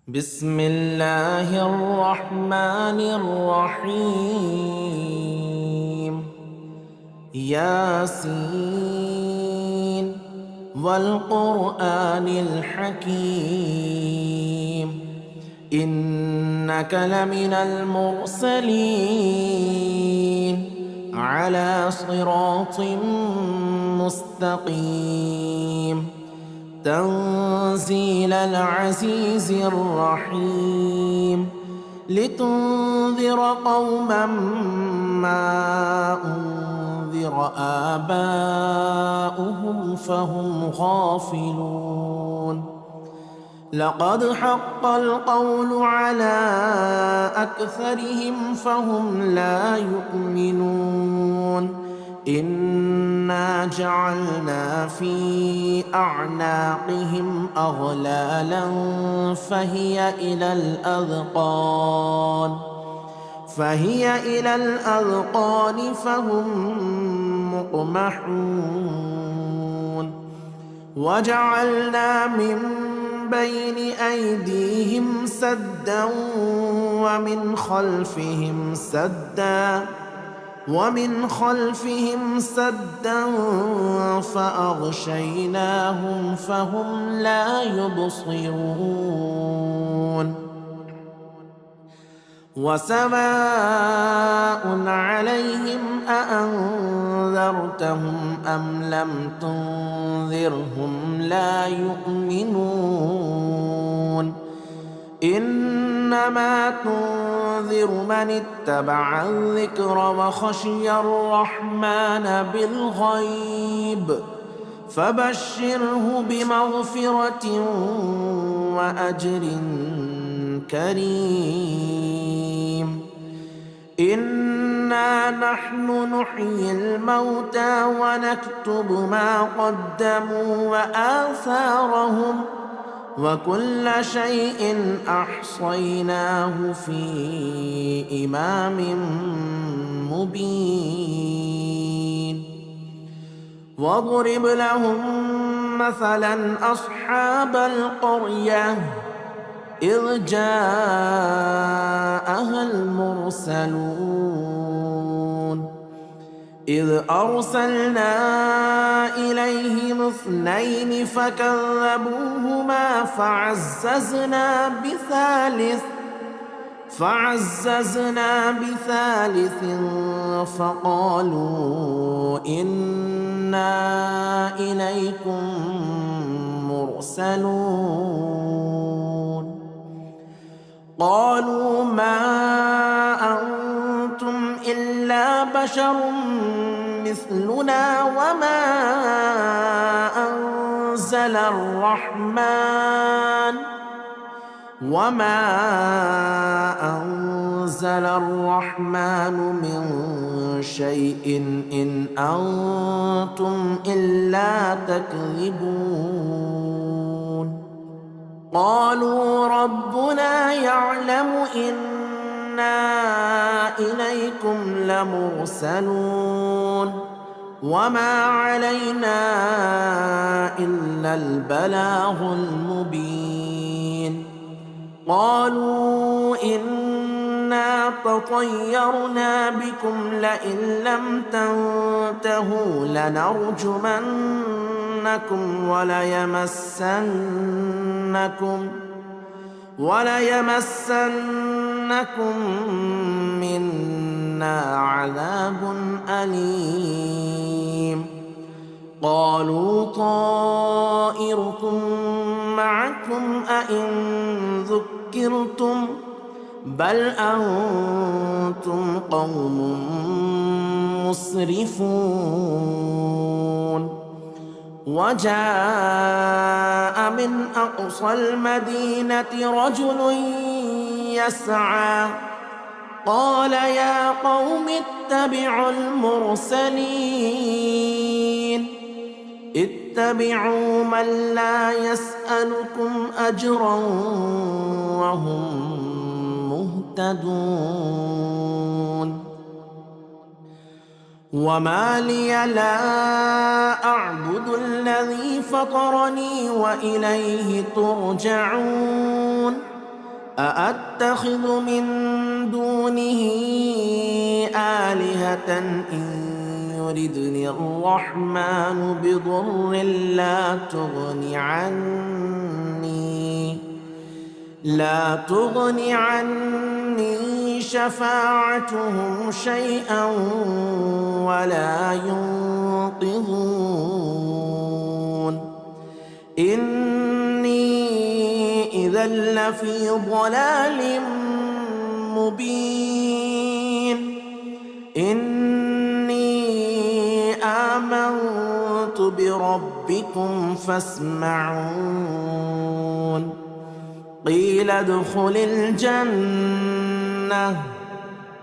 بسم الله الرحمن الرحيم. ياسين والقرآن الحكيم إنك لمن المرسلين على صراط مستقيم تنزيل العزيز الرحيم لتنذر قوما ما أنذر آباؤهم فهم غافلون. لقد حق القول على أكثرهم فهم لا يؤمنون. إنا جعلنا في أعناقهم أغلالا فهي إلى الأذقان فهم مقمحون. وجعلنا من بين أيديهم سدا ومن خلفهم سدا فأغشيناهم فهم لا يبصرون. وسواء عليهم أأنذرتهم أم لم تنذرهم لا يؤمنون. إنما تنذر من اتبع الذكر وخشي الرحمن بالغيب فبشره بمغفرة وأجر كريم. إنا نحن نحيي الموتى ونكتب ما قدموا وآثارهم وكل شيء أحصيناه في إمام مبين. واضرب لهم مثلا أصحاب القرية إذ جاءها المرسلون إذ أرسلنا إليهم 2 فكذبوهما فعززنا بثالث فقالوا إنا إليكم مرسلون. قالوا ما أنتم إلا بشر مثلنا وما أنزل الرحمن من شيء إن أنتم إلا تكذبون. قالوا ربنا يعلم إنا إليكم لمرسلون وما علينا إلا البلاغ المبين. قالوا إنا تطيرنا بكم لئن لم تنتهوا لنرجمنكم وليمسنكم منا عذاب أليم. قالوا طائركم معكم أئن ذكرتم بل أنتم قوم مسرفون. وجاء من أقصى المدينة رجل يسعى قال يا قوم اتبعوا المرسلين اتبعوا من لا يسألكم أجرا وهم مهتدون. وما لي لا أعبد الذي فطرني وإليه ترجعون أأتخذ من دونه آلهة إن يردني الرحمن بضر لا تغن عني شفاعتهم شيئا ولا ينقذون إني إذا لفي ضلال مبين إني آمنت بربكم فاسمعون قيل ادخل الجنة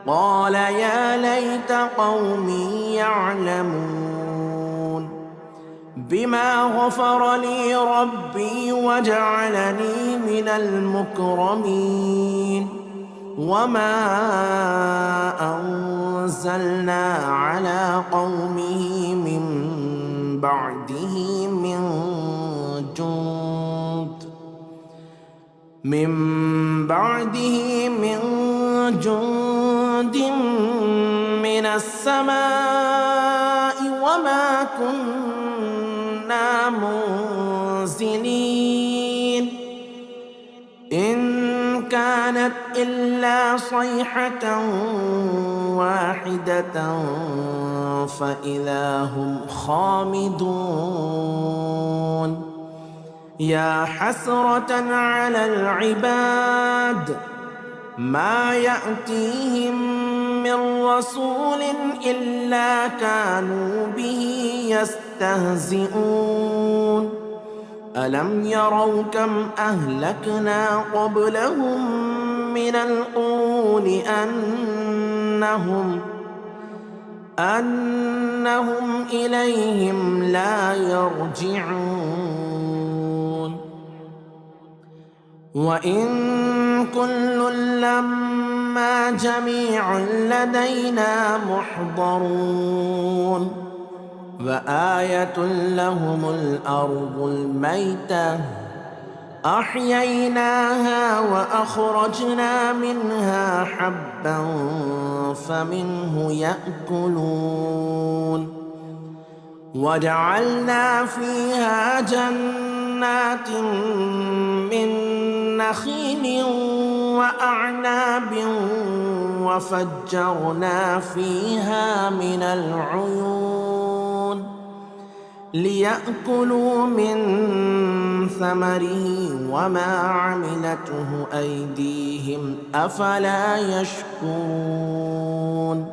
قال يا ليت قومي يعلمون بما غفر لي ربي وجعلني من المكرمين وما أنزلنا على قومه من بعده من جند من السماء وما كنا منزلين إن كانت إلا صيحة واحدة فإذا هم خامدون يا حسرة على العباد ما يأتيهم من رسول إلا كانوا به يستهزئون ألم يروا كم أهلكنا قبلهم من القرون أنهم إليهم لا يرجعون وإن كل لما جميع لدينا محضرون وآية لهم الأرض الميتة أحييناها وأخرجنا منها حبا فمنه يأكلون وجعلنا فيها جنات من نخيل وأعناب وفجرنا فيها من العيون ليأكلوا من ثمره وما عملته أيديهم أفلا يشكرون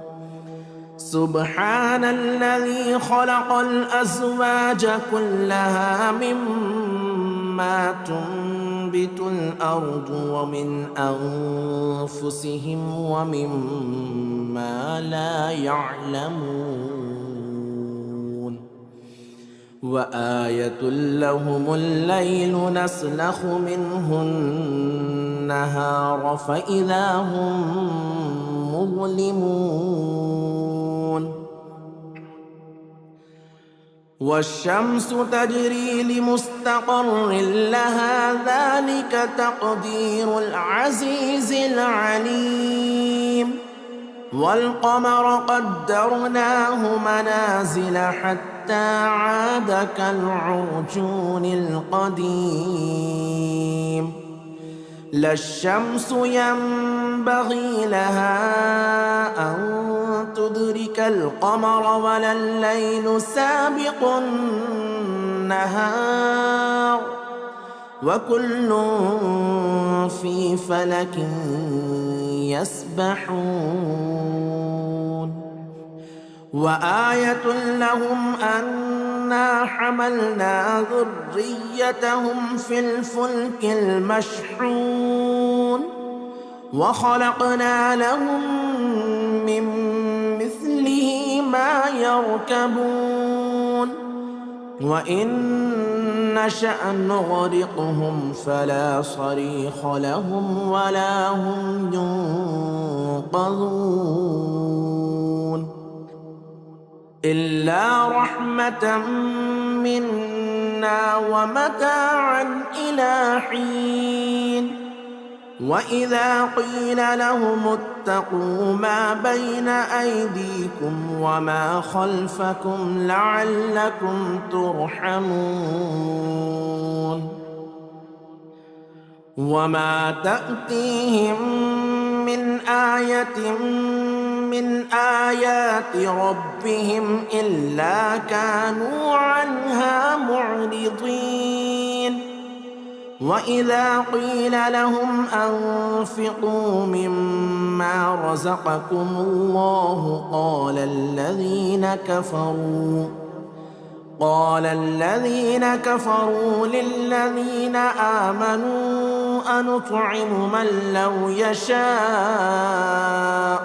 سبحان الذي خلق الأزواج كلها مما تنبت الأرض ومن أنفسهم ومما لا يعلمون وآية لهم الليل نسلخ منه النهار فإذا هم مظلمون والشمس تجري لمستقر لها ذلك تقدير العزيز العليم والقمر قدرناه منازل حتى عاد كالعرجون القديم لا الشمس ينبغي لها أن تدرك القمر ولا الليل سابق النهار وكل في فلك يسبحون وآية لهم أنا حملنا ذريتهم في الفلك المشحون وخلقنا لهم من مثله ما يركبون وإن نشأ نغرقهم فلا صريخ لهم ولا هم ينقذون إلا رحمة منا ومتاعا إلى حين وإذا قيل لهم اتقوا ما بين أيديكم وما خلفكم لعلكم ترحمون وما تأتيهم من آية من آيات ربهم إلا كانوا عنها معرضين وإذا قيل لهم أنفقوا مما رزقكم الله قال الذين كفروا للذين آمنوا أنطعم من لو يشاء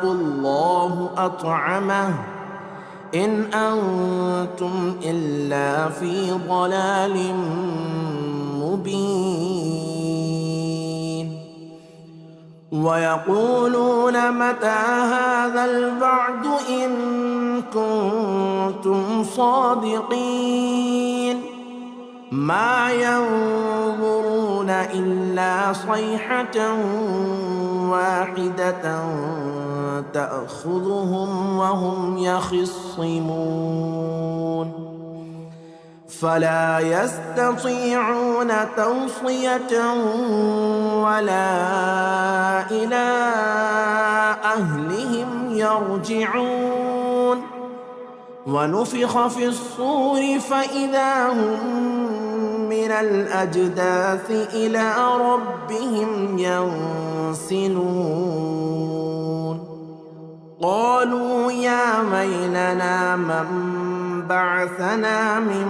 الله أطعمه إن أنتم إلا في ضلال مبين ويقولون متى هذا الوعد إن كنتم صادقين ما ينظرون إلا صيحة واحدة تأخذهم وهم يخصمون فلا يستطيعون توصية ولا إلى أهلهم يرجعون ونفخ في الصور فإذا هم من الأجداث إلى ربهم ينسلون قالوا يا ويلنا من بعثنا من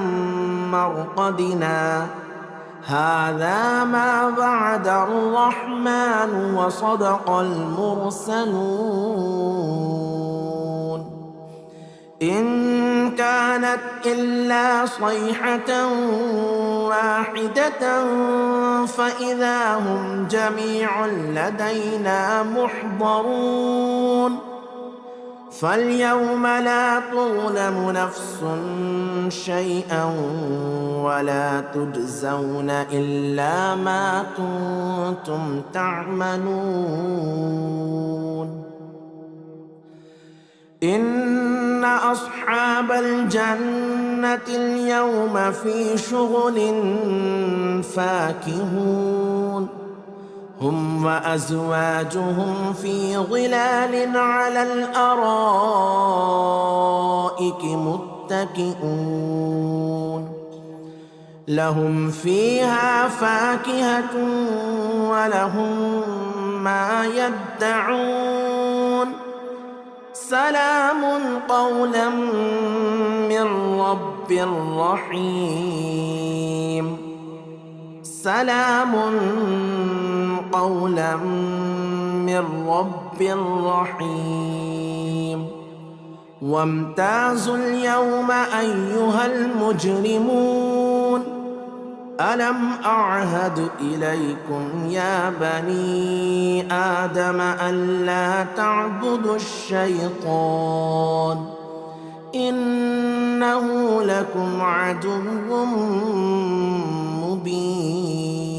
مرقدنا هذا ما وعد الرحمن وصدق المرسلون إن كانت إلا صيحة واحدة فإذا هم جميع لدينا محضرون فاليوم لا تظلم نفس شيئا ولا تجزون إلا ما كنتم تعملون إن أصحاب الجنة اليوم في شغل فاكهون هم وأزواجهم في ظلال على الأرائك متكئون لهم فيها فاكهة ولهم ما يدعون سلام قولا من رب رحيم سلام قولا من رب رحيم وامتازوا اليوم أيها المجرمون ألم أعهد إليكم يا بني آدم ألا تعبدوا الشيطان إنه لكم عدو مبين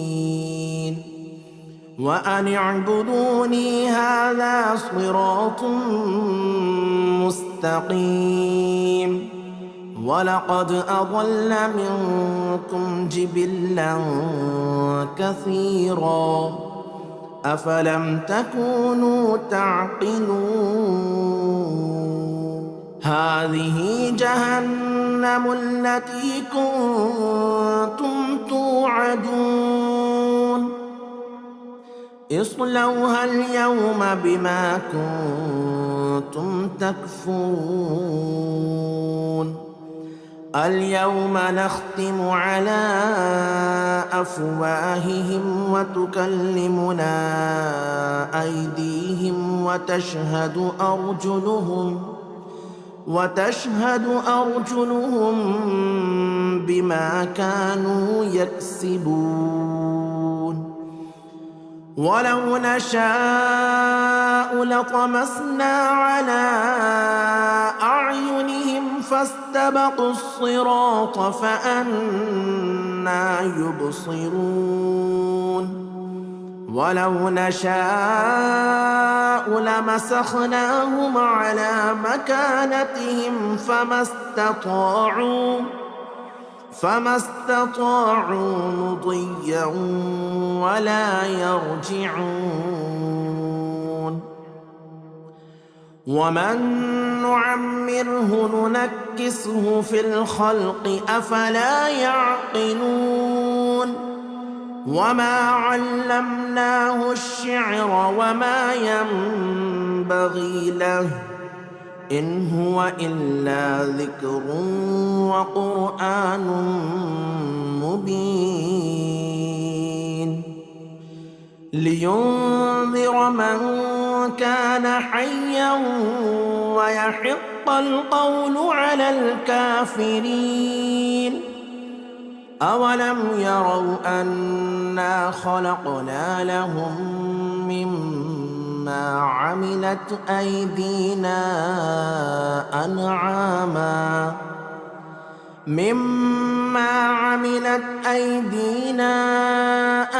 وأن اعبدوني هذا صراط مستقيم ولقد أضل منكم جبلا كثيرا أفلم تكونوا تعقلون هذه جهنم التي كنتم توعدون اصلوها اليوم بما كنتم تكفرون اليوم نختم على أفواههم وتكلمنا أيديهم وتشهد أرجلهم بما كانوا يكسبون ولو نشاء لطمسنا على أعينهم فاستبقوا الصراط فأنى يبصرون ولو نشاء لمسخناهم على مكانتهم فما استطاعوا مضيا ولا يرجعون. ومن نعمره ننكسه في الخلق أفلا يعقلون. وما علمناه الشعر وما ينبغي له إن هو إلا ذكر وقرآن مبين لينذر من كان حيا ويحق القول على الكافرين. أولم يروا أنا خلقنا لهم مما عملت أيدينا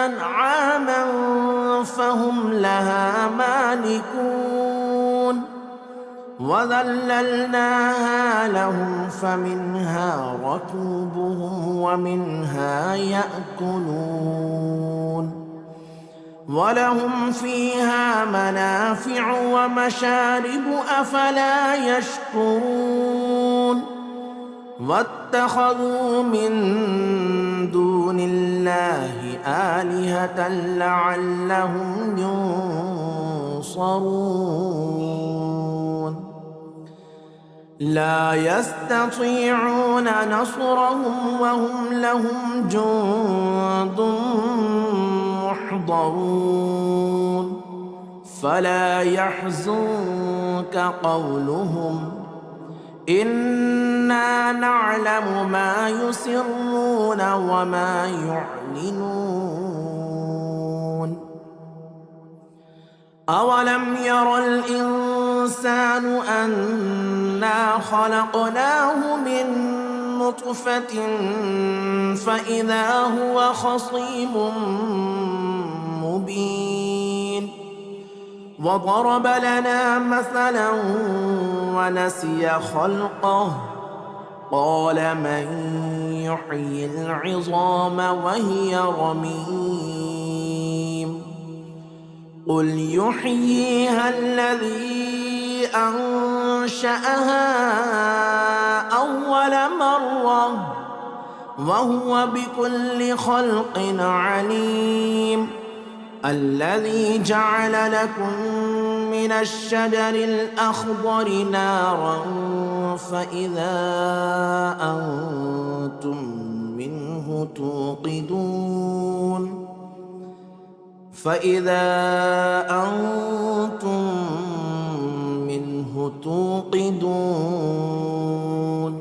أنعاما فهم لها مالكون. وذللناها لهم فمنها ركوبهم ومنها يأكلون ولهم فيها منافع ومشارب أفلا يشكرون. واتخذوا من دون الله آلهة لعلهم ينصرون. لا يستطيعون نصرهم وهم لهم جند محضرون. فلا يحزنك قولهم إنا نعلم ما يسرون وما يعلنون. أولم ير الإنسان أنا خلقناه من نطفة فإذا هو خصيم مبين. وضرب لنا مثلا ونسي خلقه قال من يحيي العظام وهي رميم. قل يحييها الذي أنشأها أول مرة وهو بكل خلق عليم. الذي جعل لكم من الشجر الأخضر نارا فإذا أنتم منه توقدون.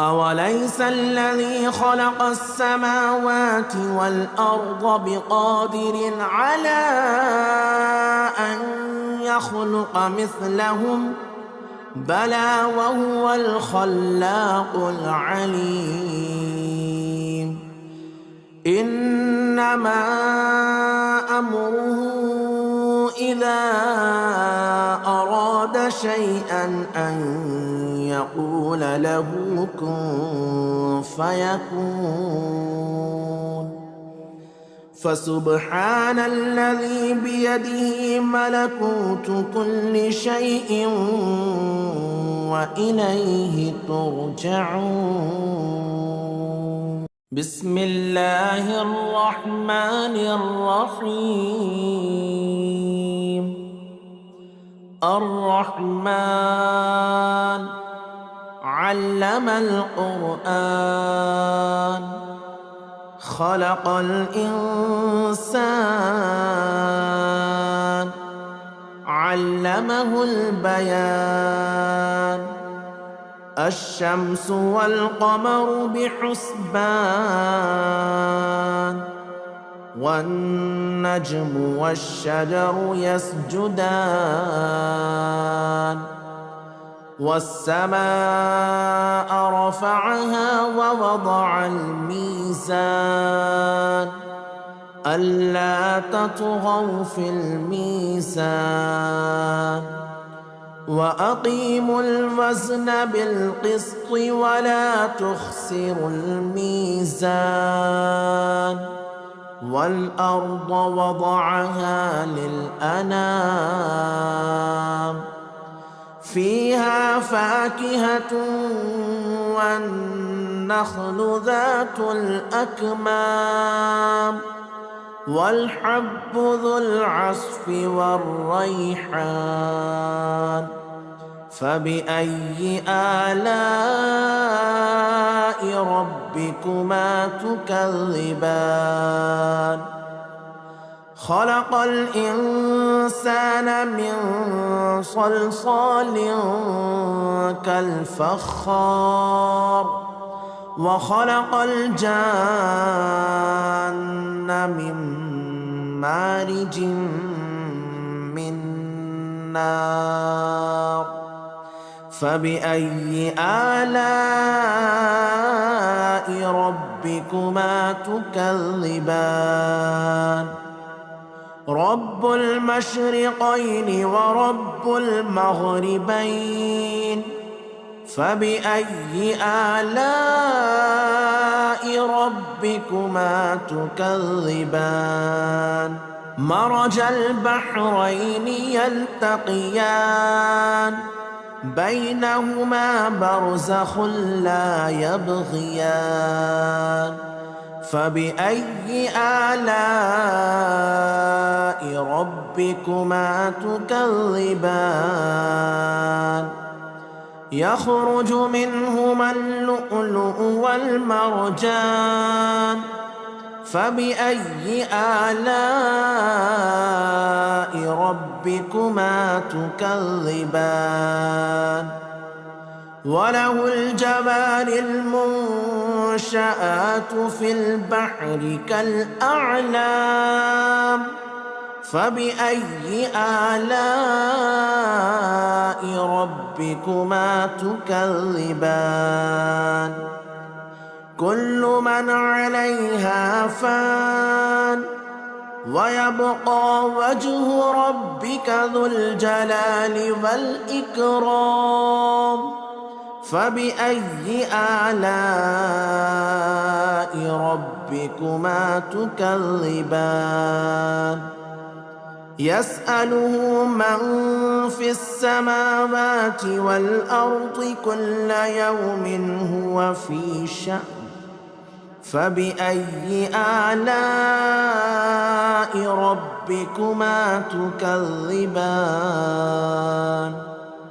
أوليس الذي خلق السماوات والأرض بقادر على أن يخلق مثلهم بلى وهو الخلاق العليم. إنما أمره إذا أراد شيئا أن يقول له كن فيكون. فسبحان الذي بيده ملكوت كل شيء وإليه ترجعون. بسم الله الرحمن الرحيم. الرحمن علم القرآن خلق الإنسان علمه البيان. الشمس والقمر بحسبان والنجم والشجر يسجدان. والسماء رفعها ووضع الميزان ألا تطغوا في الميزان وأقيموا الوزن بالقسط ولا تخسروا الميزان والأرض وضعها للأنام فيها فاكهة والنخل ذات الأكمام والحب ذو العصف والريحان فبأي آلاء ربكما تكذبان خلق الإنسان من صلصال كالفخار وخلق الجان من مارج من نار فبأي آلاء ربكما تكذبان رب المشرقين ورب المغربين فبأي آلاء ربكما تكذبان مرج البحرين يلتقيان بينهما برزخ لا يبغيان فبأي آلاء ربكما تكذبان يخرج منهما اللؤلؤ والمرجان فبأي آلاء ربكما تكذبان وله الجبال المنشآت في البحر كالأعلام فبأي آلاء ربكما تكذبان كل من عليها فان ويبقى وجه ربك ذو الجلال والإكرام فبأي آلاء ربكما تكذبان يسأله من في السماوات والأرض كل يوم هو في شأن فبأي آلاء ربكما تكذبان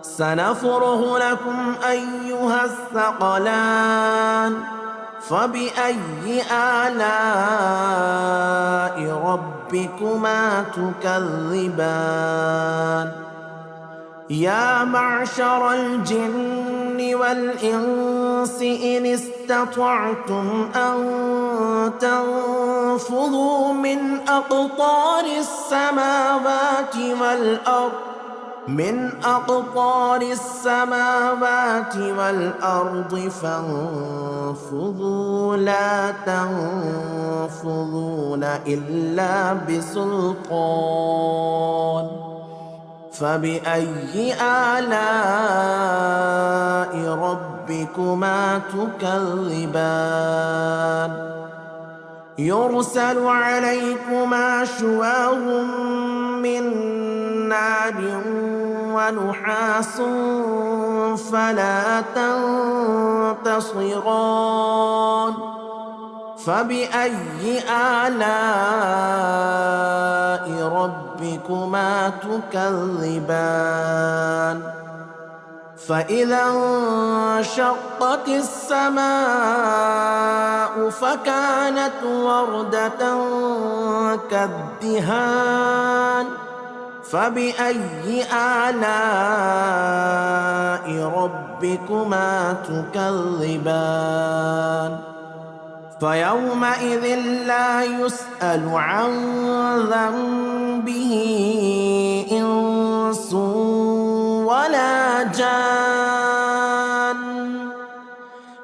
سنفرغ لكم أيها الثقلان فبأي آلاء ربكما تكذبان يا معشر الجن والإنس إن استطعتم أن تنفذوا من أقطار السماوات والأرض فانفذوا لا تنفذون إلا بسلطان فبأي آلاء ربكما تكذبان يرسل عليكما شواظ من نار ونحاس فلا تنتصران فبأي آلاء ربكما تكذبان فإذا انشقت السماء فكانت وردة كالدهان فبأي آلاء ربكما تكذبان فيومئذ لا يسأل عن ذنبه إنس ولا جان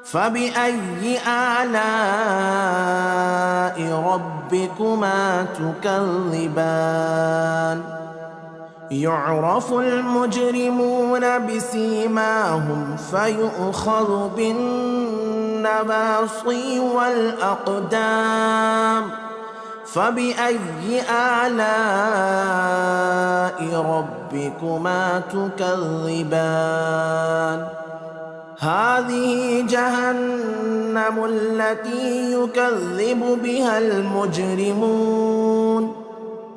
فبأي آلاء ربكما ربكما تكذبان يعرف المجرمون بسيماهم فيؤخذ بالنواصي والأقدام فبأي آلاء ربكما تكذبان هذه جهنم التي يكذب بها المجرمون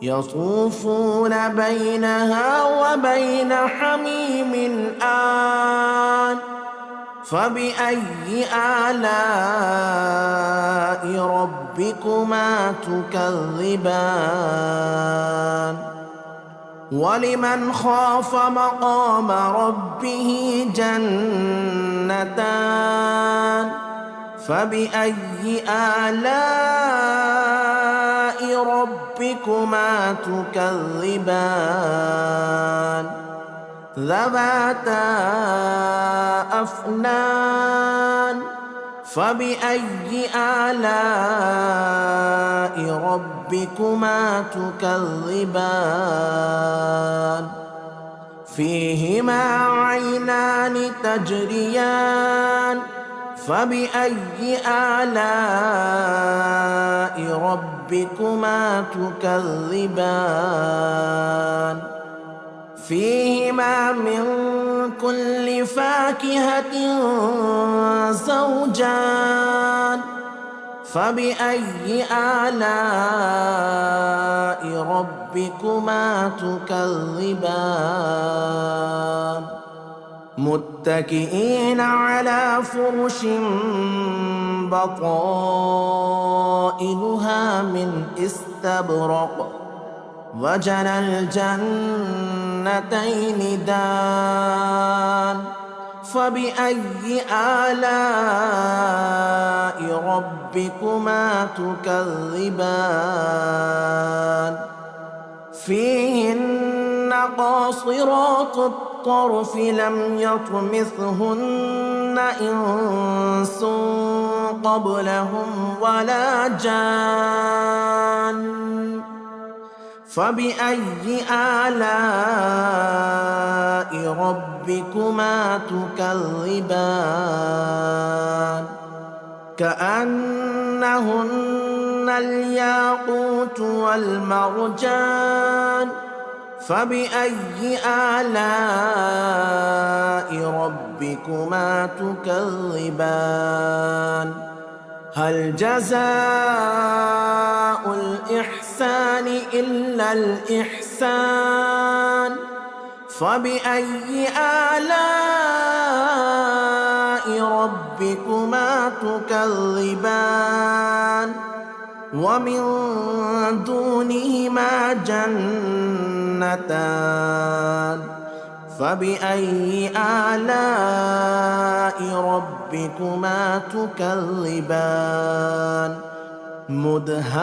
يطوفون بينها وبين حميم آن فبأي آلاء ربكما تكذبان ولمن خاف مقام ربه جنتان فبأي آلاء ربكما تكذبان ذواتا أفنان فبأي آلاء ربكما تكذبان فيهما عينان تجريان فبأي آلاء ربكما تكذبان فيهما من كل فاكهة زوجان فبأي آلاء ربكما تكذبان متكئين على فرش بطائنها من استبرق وجنى الجنتين دان فبأي آلاء ربكما تكذبان فيهن قاصرات الطرف لم يطمثهن إنس قبلهم ولا جان فبأي آلاء ربكما تكذبان كأنهن الياقوت والمرجان فبأي آلاء ربكما تكذبان هل جزاء الإحسان إلا الإحسان فبأي آلاء ربكما تكذبان ومن دونهما جنتان فبأي آلاء ربكما تكذبان مدهامتان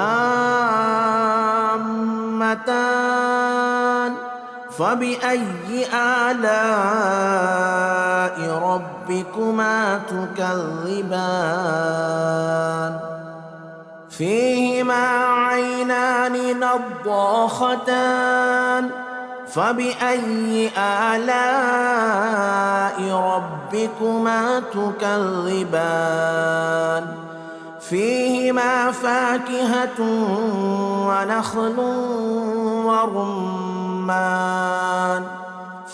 فبأي آلاء ربكما تكذبان فيهما عينان نضاختان فبأي آلاء ربكما تكذبان فيهما فاكهة ونخل ورمان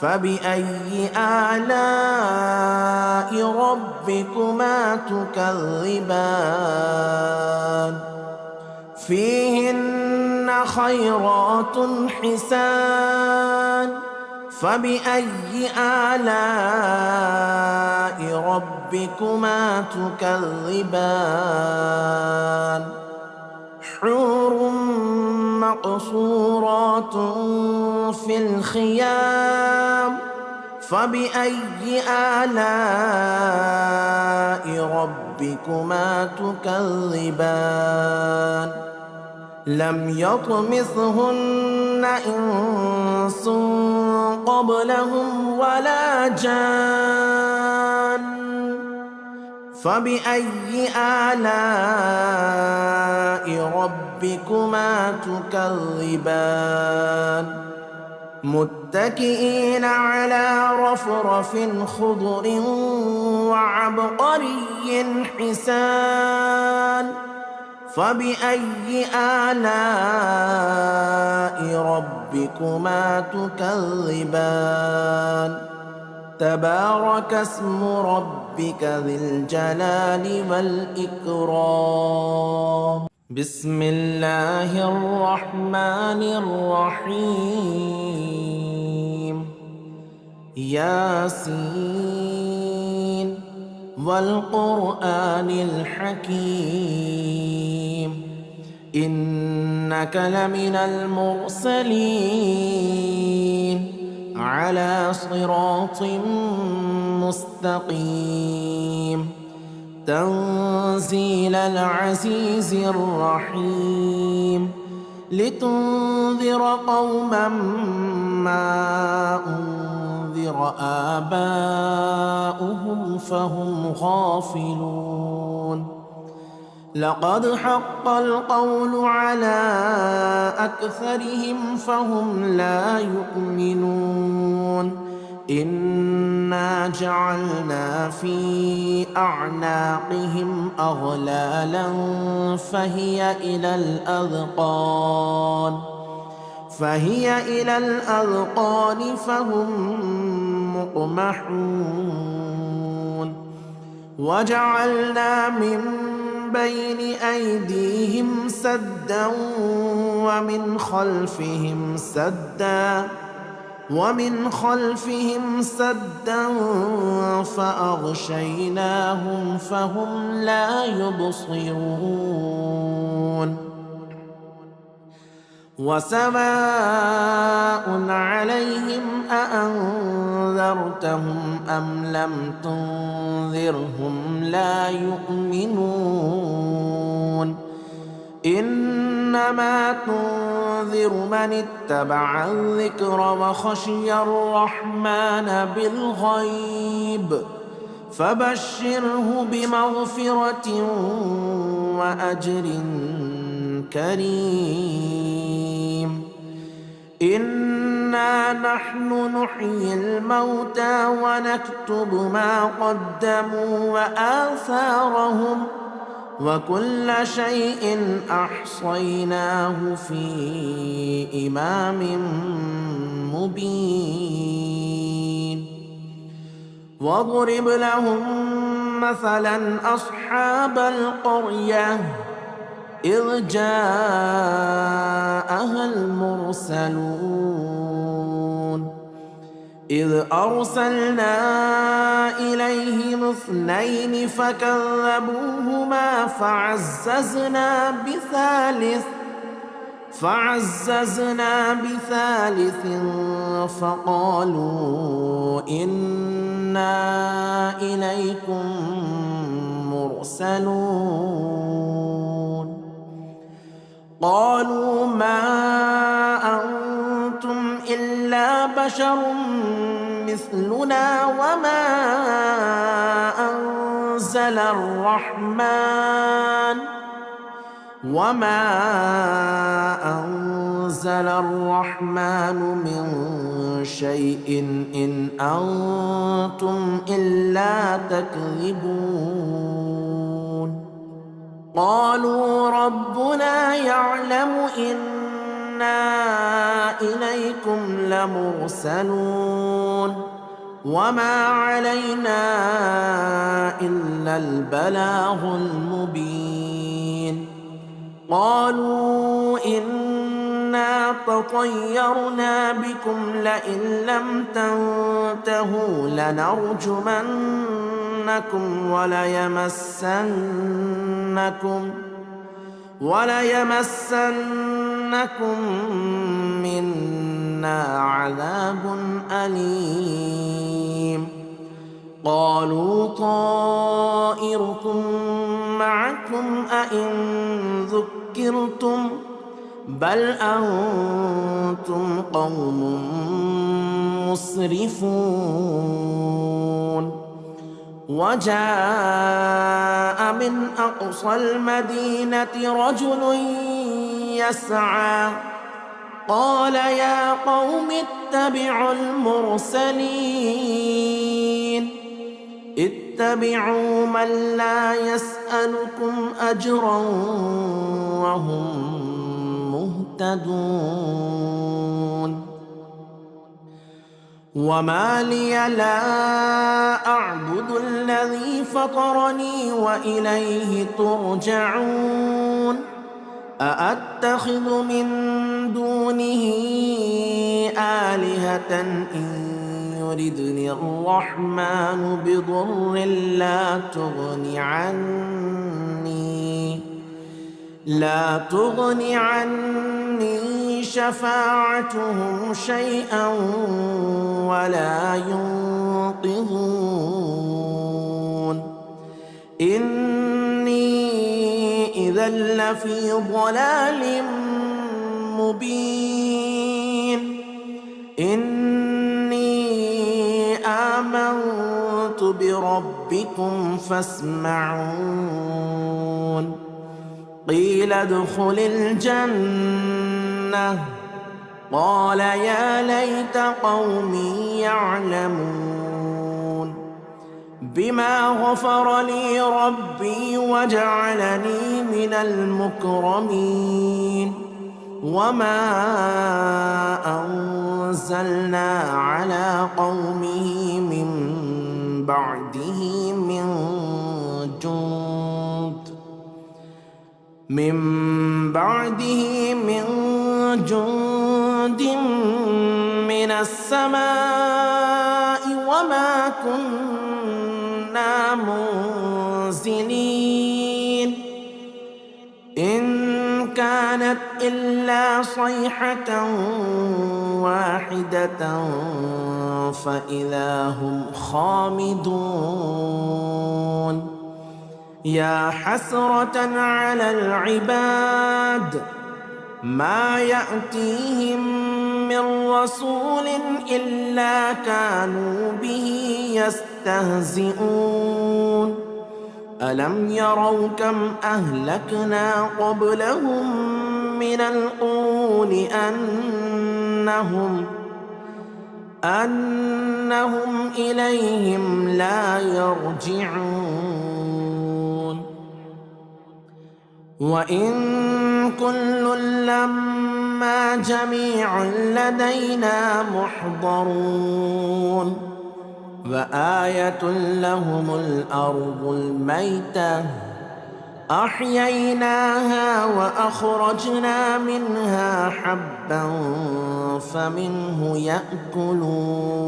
فبأي آلاء ربكما تكذبان فيهن خيرات حسان فبأي آلاء ربكما تكذبان حور مقصورات في الخيام فبأي آلاء ربكما تكذبان لم يطمثهن إنس قبلهم ولا جان فبأي آلاء ربكما ربكما تكذبان متكئين على رفرف خضر وعبقري حسان فبأي آلاء ربكما تكذبان تبارك اسم ربك ذي الجلال والإكرام بسم الله الرحمن الرحيم ياسين والقرآن الحكيم إنك لمن المرسلين على صراط مستقيم تنزيل العزيز الرحيم لتنذر قوما ما أنذر آباؤهم فهم غافلون لقد حق القول على أكثرهم فهم لا يؤمنون إنا جعلنا في أعناقهم أغلالا فهي إلى الأذقان فهم مقمحون وجعلنا من بين أيديهم سدا ومن خلفهم سدا فأغشيناهم فهم لا يبصرون وسواء عليهم أأنذرتهم أم لم تنذرهم لا يؤمنون إنما تنذر من اتبع الذكر وخشي الرحمن بالغيب فبشره بمغفرة وأجر كريم إنا نحن نحيي الموتى ونكتب ما قدموا وآثارهم وكل شيء أحصيناه في إمام مبين واضرب لهم مثلا أصحاب القرية إذ جاءها المرسلون إذ أرسلنا إليهم 2 فكذبوهما فعززنا بثالث فقالوا إنا إليكم مرسلون قالوا ما أنتم إلا بشر مثلنا وما أنزل الرحمن من شيء إن أنتم إلا تكذبون قالوا ربنا يعلم إنا إليكم لمرسلون وما علينا إلا البلاغ المبين قالوا إنا تطيرنا بكم لئن لم تنتهوا لنرجمنكم وليمسنكم منا عذاب أليم قالوا طائركم معكم أئن ذكرتم بل أنتم قوم مسرفون وجاء من أقصى المدينة رجل يسعى قال يا قوم اتبعوا المرسلين اتبعوا من لا يسألكم أجرا وهم مهتدون وما لي لا أعبد الذي فطرني وإليه ترجعون أأتخذ من دونه آلهة إن يردني الرحمن بضر لا تغن عني شفاعتهم شيئا ولا ينقذون إني إذا لفي ضلال مبين إني آمنت بربكم فاسمعون قيل ادخل الجنة قال يا ليت قومي يعلمون بما غفر لي ربي وجعلني من المكرمين وما أنزلنا على قومه من بعده من جند من السماء وما كنا منزلين إن كانت إلا صيحة واحدة فإذا هم خامدون يا حسرة على العباد ما يأتيهم من رسول إلا كانوا به يستهزئون ألم يروا كم أهلكنا قبلهم من القرون أنهم إليهم لا يرجعون وإن كل لما جميع لدينا محضرون وآية لهم الأرض الميتة أحييناها وأخرجنا منها حبا فمنه يأكلون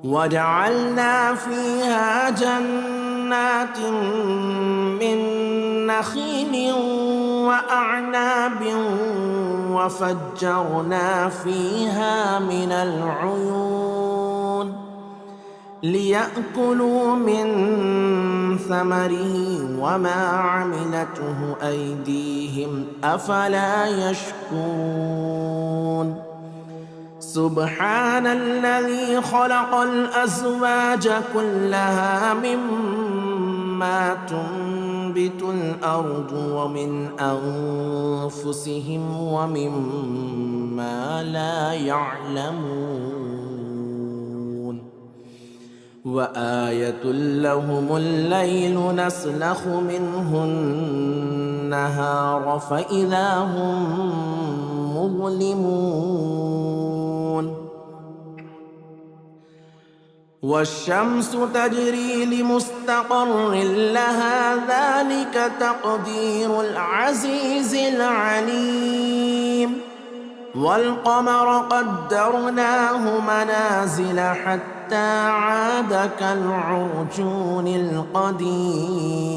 وجعلنا فيها جنات من نخيل وأعناب وفجرنا فيها من العيون ليأكلوا من ثمره وما عملته أيديهم أفلا يشكرون سبحان الذي خلق الأزواج كلها مما تنبت الأرض ومن أنفسهم ومما لا يعلمون وآية لهم الليل نسلخ منه النهار فإذا هم مظلمون والشمس تجري لمستقر لها ذلك تقدير العزيز العليم والقمر قدرناه منازل حتى عاد كالعرجون القديم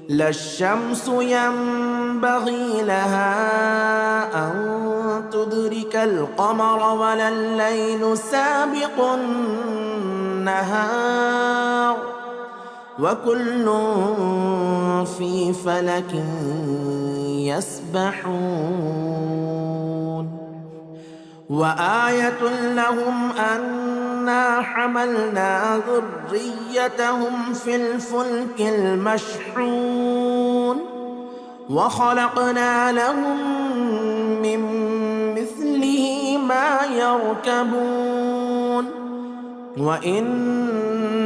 لا الشمس ينبغي لها أن تدرك القمر ولا الليل سابق النهار وكل في فلك يسبحون وآية لهم أنا حملنا ذريتهم في الفلك المشحون وخلقنا لهم من مثله ما يركبون وإن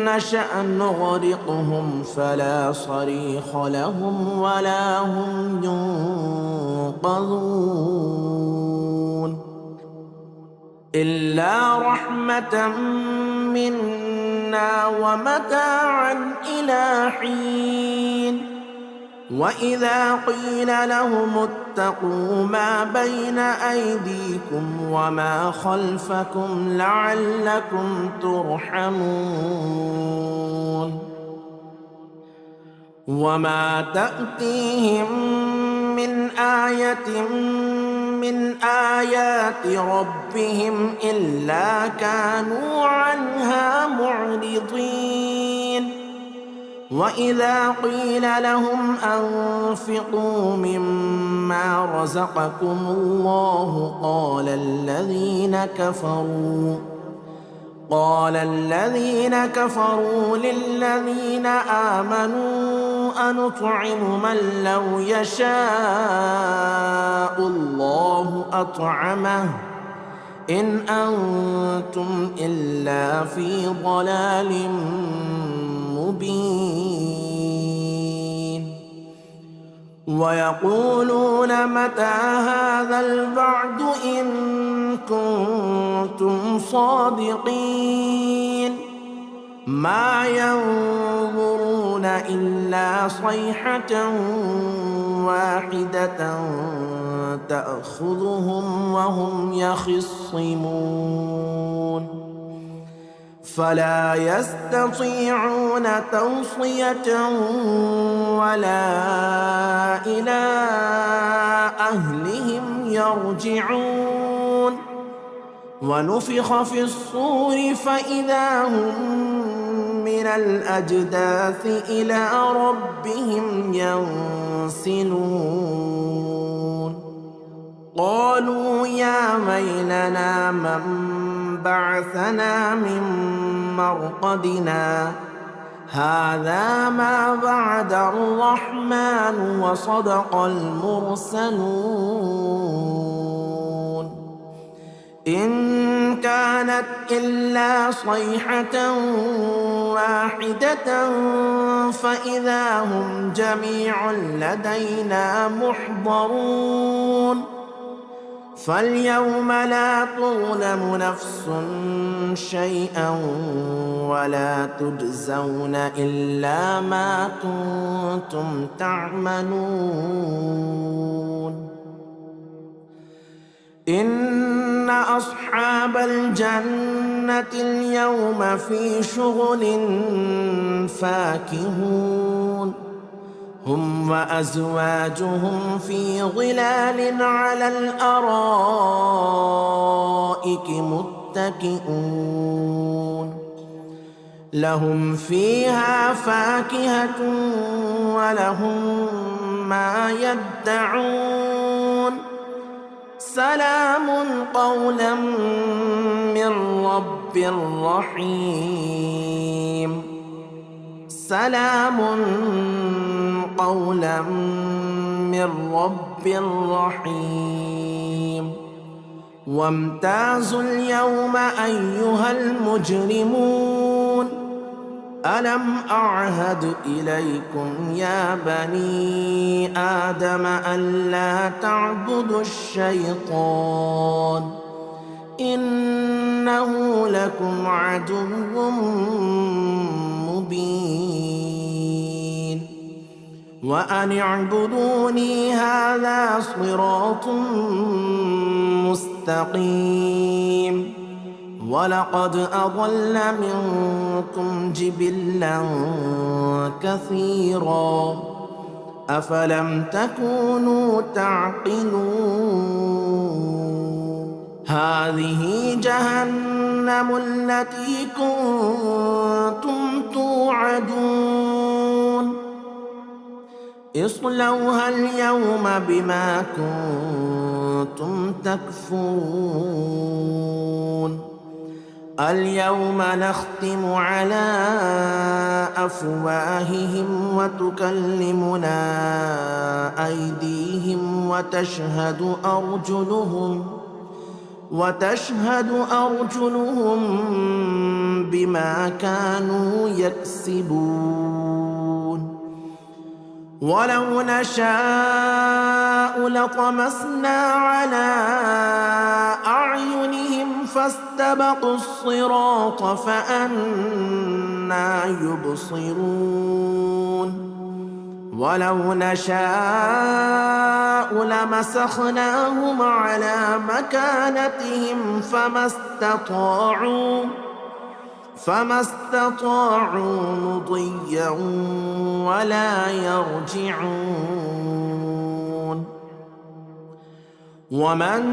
نشأ نغرقهم فلا صريخ لهم ولا هم ينقذون إلا رحمة منا ومتاعا إلى حين وإذا قيل لهم اتقوا ما بين أيديكم وما خلفكم لعلكم ترحمون وما تأتيهم من آية من آيات ربهم إلا كانوا عنها معرضين وإذا قيل لهم أنفقوا مما رزقكم الله قال الذين كفروا للذين آمنوا أنطعم من لو يشاء الله أطعمه إن أنتم إلا في ضلال مبين ويقولون متى هذا الوعد إن كنتم صادقين ما ينظرون إلا صيحة واحدة تأخذهم وهم يخصمون فلا يستطيعون توصية ولا إلى أهلهم يرجعون ونفخ في الصور فإذا هم من الأجداث إلى ربهم ينسلون قالوا يا ويلنا من بعثنا من مرقدنا هذا ما وعد الرحمن وصدق المرسلون إن كانت إلا صيحة واحدة فإذا هم جميع لدينا محضرون فاليوم لا تظلم نفس شيئا ولا تجزون إلا ما كنتم تعملون إن أصحاب الجنة اليوم في شغل فاكهون هم وأزواجهم في ظلال على الأرائك متكئون لهم فيها فاكهة ولهم ما يدعون سلام قولا من رب رحيم سلام قولا من رب رحيم وامتازوا اليوم أيها المجرمون ألم أعهد إليكم يا بني آدم ألا تعبدوا الشيطان إنه لكم عدو مبين وأن اعبدوني هذا صراط مستقيم ولقد أضل منكم جبلا كثيرا أفلم تكونوا تعقلون هذه جهنم التي كنتم توعدون اصلوها اليوم بما كنتم تكفرون اليوم نختم على أفواههم وتكلمنا أيديهم وتشهد أرجلهم بما كانوا يكسبون ولو نشاء لطمسنا على أعينهم فاستبقوا الصراط فأنى يبصرون ولو نشاء لمسخناهم على مكانتهم فما استطاعوا مضيا ولا يرجعون ومن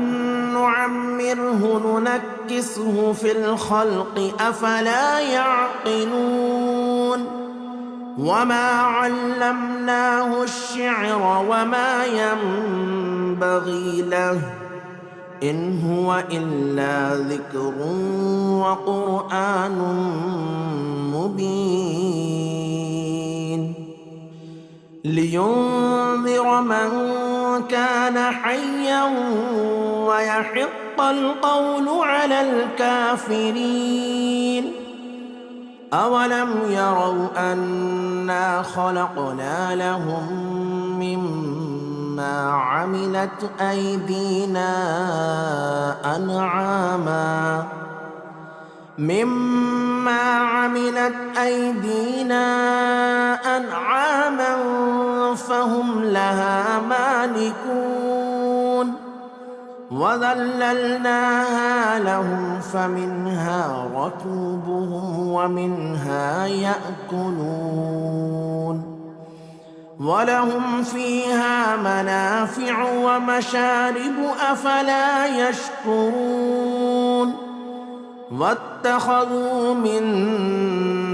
نعمره ننكسه في الخلق أفلا يعقلون وما علمناه الشعر وما ينبغي له إن هو إلا ذكر وقرآن مبين لينذر من كان حيا ويحق القول على الكافرين أولم يروا أنا خلقنا لهم مما عملت أيدينا أنعاما فهم لها مالكون وذللناها لهم فمنها ركوبهم ومنها يأكلون ولهم فيها منافع ومشارب أفلا يشكرون واتخذوا من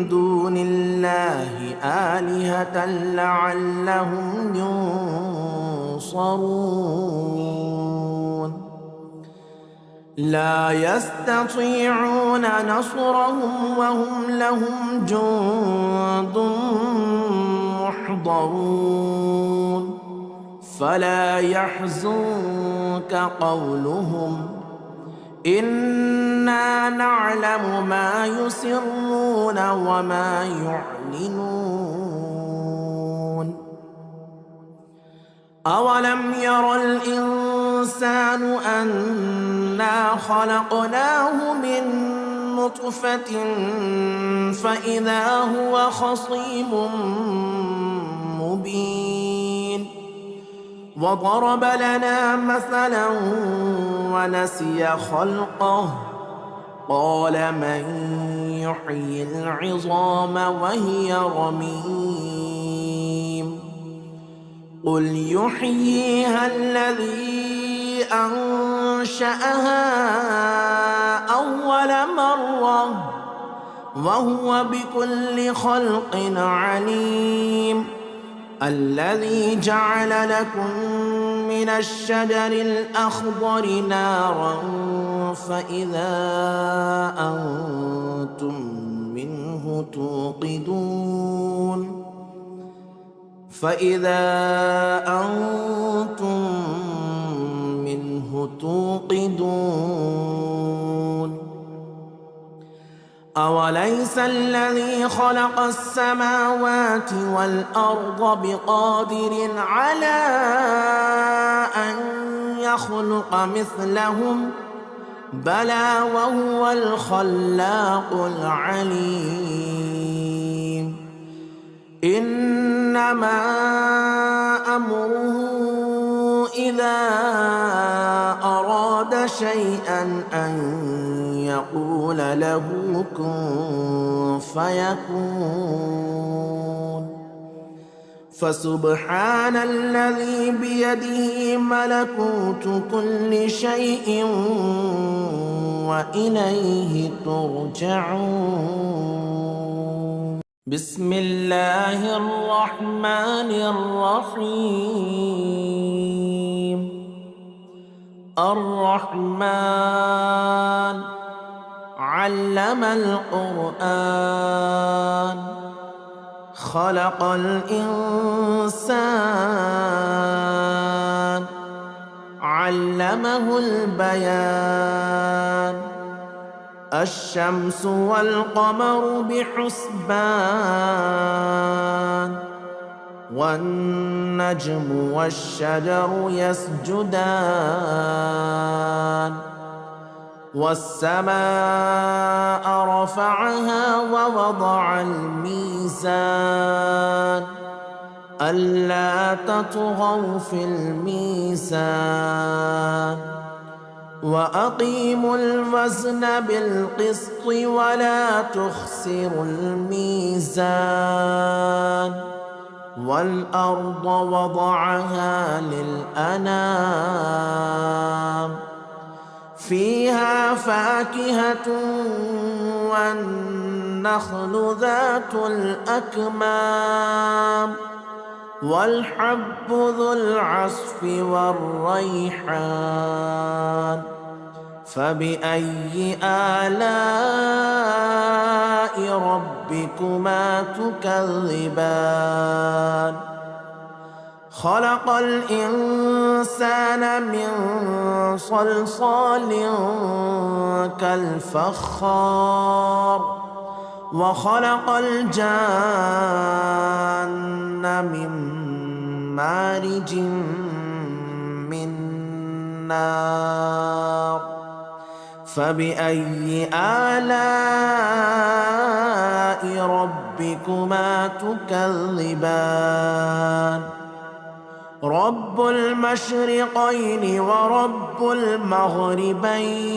دون الله آلهة لعلهم ينصرون لا يستطيعون نصرهم وهم لهم جند محضرون فلا يحزنك قولهم إنا نعلم ما يسرون وما يعلنون أولم ير الإنسان أنا خلقناه من نطفة فإذا هو خصيم مبين وضرب لنا مثلا ونسي خلقه قال من يحيي العظام وهي رميم قل يحييها الذي أنشأها أول مرة وهو بكل خلق عليم الذي جعل لكم من الشجر الأخضر نارا فإذا أنتم منه توقدون أوليس الذي خلق السماوات والأرض بقادر على أن يخلق مثلهم بلى وهو الخلاق العليم إنما أمره إذا أراد شيئا أن يقول له كن فيكون فسبحان الذي بيده ملكوت كل شيء وإليه ترجعون بسم الله الرحمن الرحيم الرحمن علم القرآن خلق الإنسان علمه البيان الشمس والقمر بحسبان والنجم والشجر يسجدان والسماء رفعها ووضع الميزان ألا تطغوا في الميزان وأقيموا الوزن بالقسط ولا تخسروا الميزان والأرض وضعها للأنام فيها فاكهة والنخل ذات الأكمام والحب ذو العصف والريحان فبأي آلاء ربكما تكذبان خلق الإنسان من صلصال كالفخار وخلق الجان من مارج من نار فبأي آلاء ربكما تكذبان رب المشرقين ورب المغربين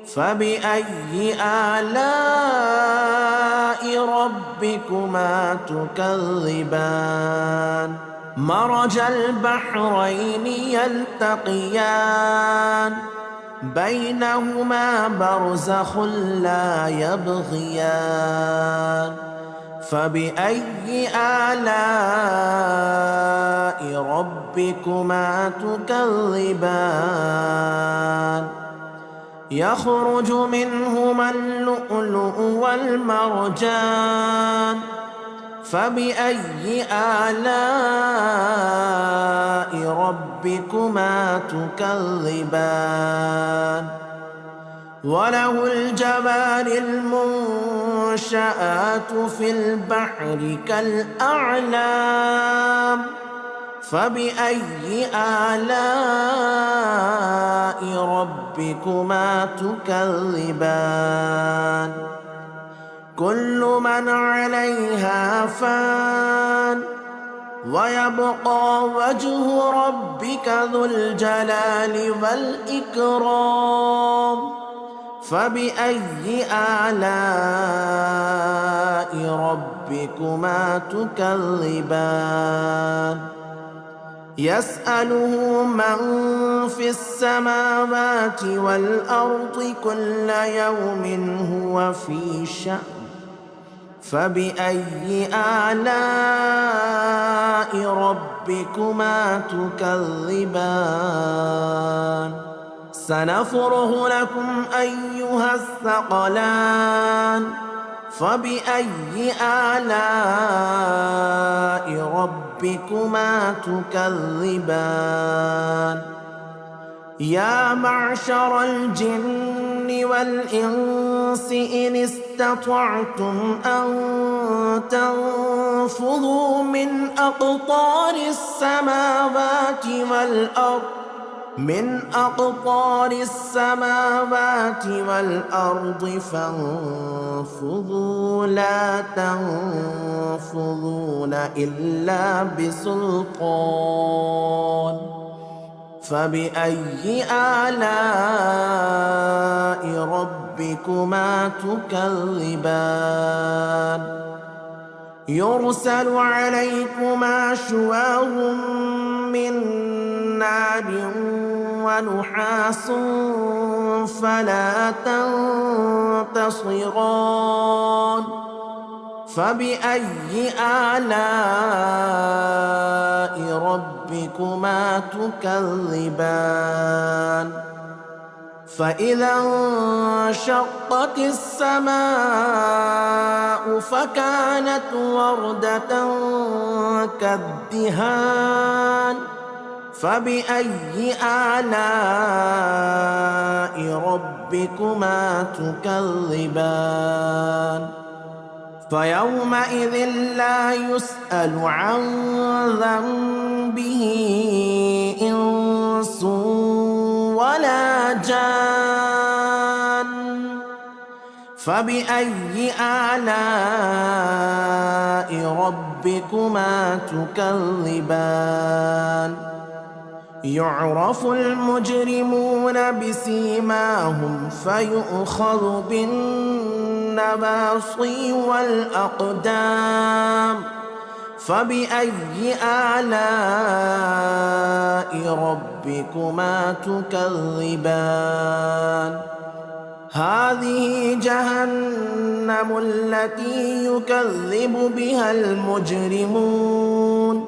فبأي آلاء ربكما تكذبان مرج البحرين يلتقيان بينهما برزخ لا يبغيان فبأي آلاء ربكما تكذبان يخرج منهما اللؤلؤ والمرجان فبأي آلاء ربكما تكذبان وله الجبال المنشآت في البحر كالأعلام فبأي آلاء ربكما تكذبان كل من عليها فان ويبقى وجه ربك ذو الجلال والإكرام فبأي آلاء ربكما تكذبان يسأله من في السماوات والأرض كل يوم هو في شأن فبأي آلاء ربكما تكذبان سنفرغ لكم أيها الثقلان فبأي آلاء ربكما تكذبان يا معشر الجن والإنس إن استطعتم أن تنفذوا من أقطار السماوات والأرض فانفذوا لا تنفذون إلا بسلطان فبأي آلاء ربكما تكذبان يرسل عليكما شواظ من نار ونحاس فلا تنتصران فبأي آلاء ربكما تكذبان فإذا انشقت السماء فكانت وردة كالدهان فبأي آلاء ربكما تكذبان فيومئذ لا يسأل عن ذنبه إنس ولا جان فبأي آلاء ربكما تكذبان يعرف المجرمون بسيماهم فيؤخذ بالنواصي والأقدام فبأي آلاء ربكما تكذبان هذه جهنم التي يكذب بها المجرمون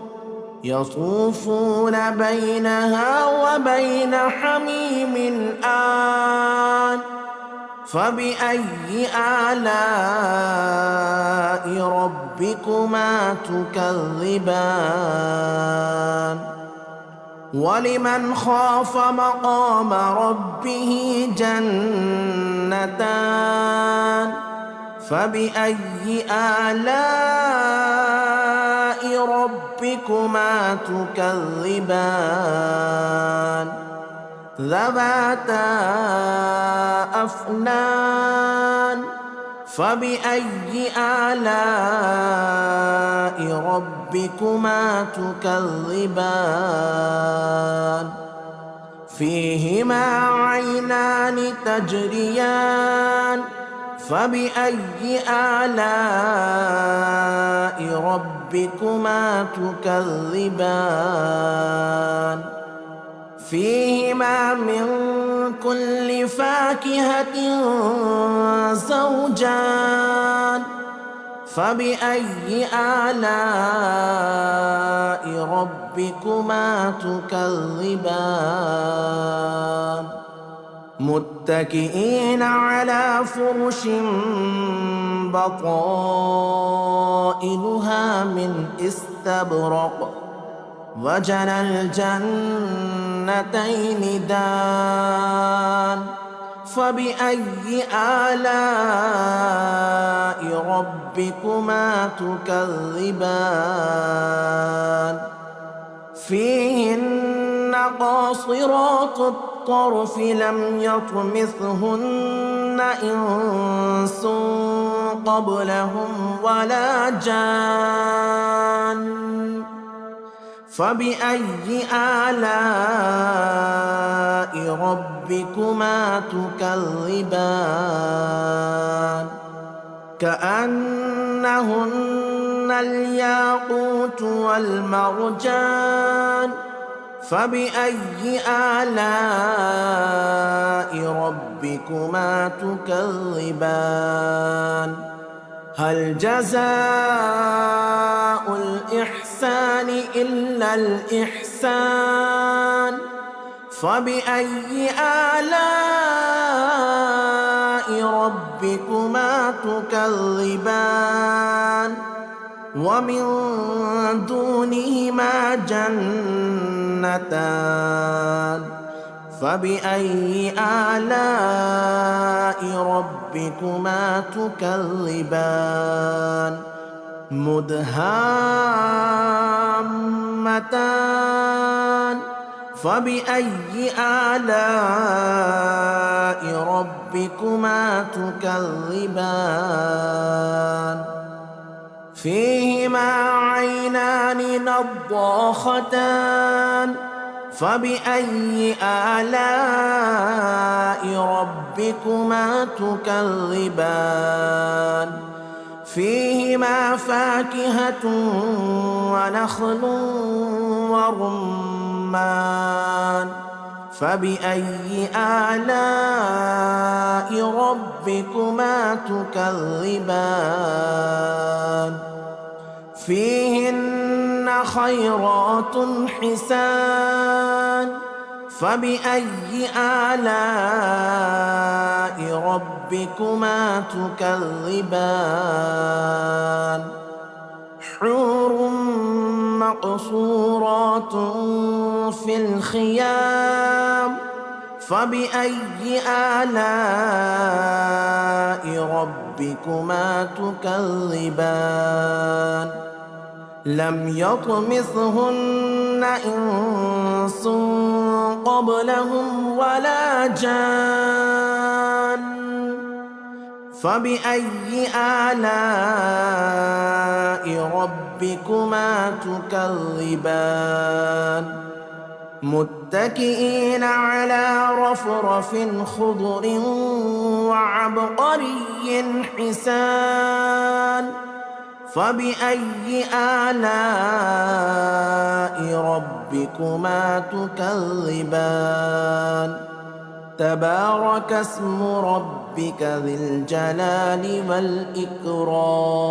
يطوفون بينها وبين حميم آن فبأي آلاء ربكما تكذبان ولمن خاف مقام ربه جنتان فبأي آلاء ربكما تكذبان ذواتا أفنان فبأي آلاء ربكما تكذبان فيهما عينان تجريان فبأي آلاء ربكما تكذبان فيهما من كل فاكهة زوجان فبأي آلاء ربكما تكذبان متكئين على فرش بطائنها من استبرق وجنى الجنتين دان فبأي آلاء ربكما تكذبان فيهن قاصرات الطرف لم يطمثهن إنس قبلهم ولا جان فبأي آلاء ربكما تكذبان كأنهن الياقوت والمرجان فبأي آلاء ربكما تكذبان هل جزاء الإحسان إلا الإحسان فبأي آلاء ربكما تكذبان ومن دونهما جنتان فبأي آلاء ربكما تكذبان مدهامتان فبأي آلاء ربكما تكذبان فيهما عينان نضاختان فبأي آلاء ربكما تكذبان فيهما فاكهة ونخل ورمان فبأي آلاء ربكما تكذبان فيهن خيرات حسان فبأي آلاء ربكما تكذبان حور مقصورات في الخيام فبأي آلاء ربكما تكذبان لم يطمثهن إنس قبلهم ولا جان فبأي آلاء ربكما تكذبان متكئين على رفرف خضر وعبقري حسان فبأي آلاء ربكما تكذبان تبارك اسم ربك ذي الجلال والإكرام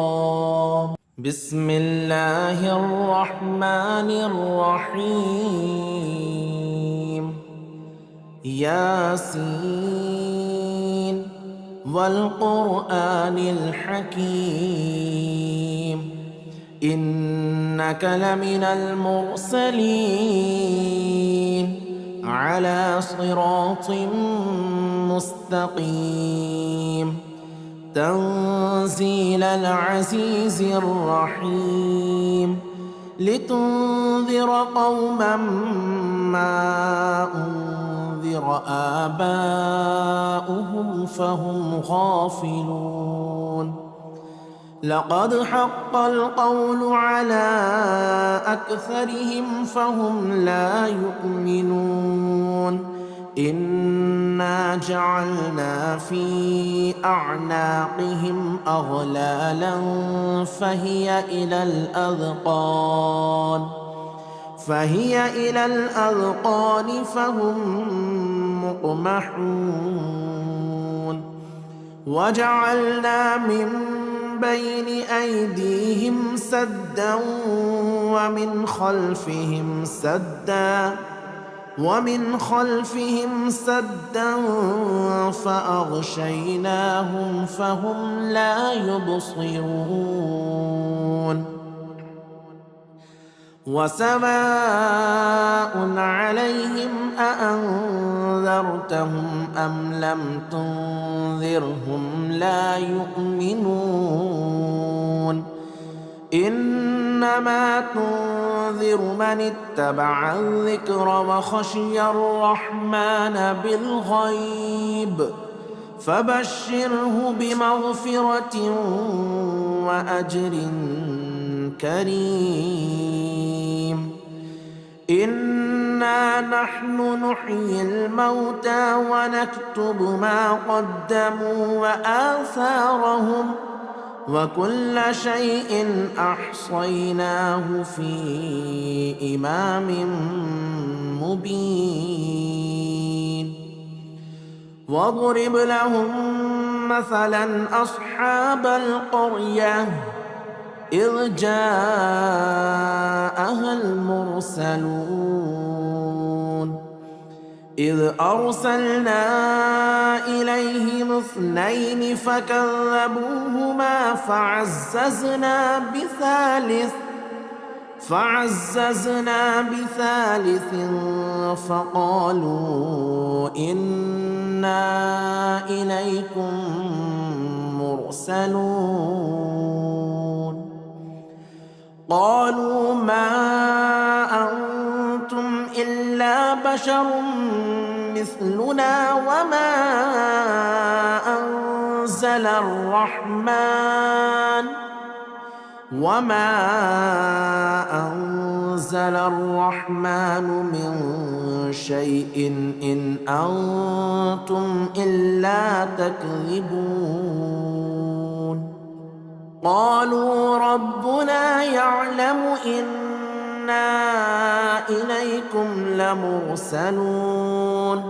بسم الله الرحمن الرحيم ياسين والقرآن الحكيم إنك لمن المرسلين على صراط مستقيم تنزيل العزيز الرحيم لتنذر قوما ما أنذر آباؤهم فهم غافلون لقد حق القول على أكثرهم فهم لا يؤمنون إنا جعلنا في أعناقهم أغلالا فهي إلى الأذقان فهم مقمحون وجعلنا من بين أيديهم سدا ومن خلفهم سدا فأغشيناهم فهم لا يبصرون وسواء عليهم أأنذرتهم أم لم تنذرهم لا يؤمنون إنما تنذر من اتبع الذكر وخشي الرحمن بالغيب فبشره بمغفرة وأجر كريم إنا نحن نحيي الموتى ونكتب ما قدموا وآثارهم وكل شيء أحصيناه في إمام مبين واضرب لهم مثلا أصحاب القرية إذ جاءها المرسلون إذ أرسلنا إليهم 2 فكذبوهما فعززنا بثالث فقالوا إنا إليكم مرسلون قالوا ما أنتم إلا بشر مثلنا وما أنزل الرحمن من شيء إن أنتم إلا تكذبون قالوا ربنا يعلم إنا إليكم لمرسلون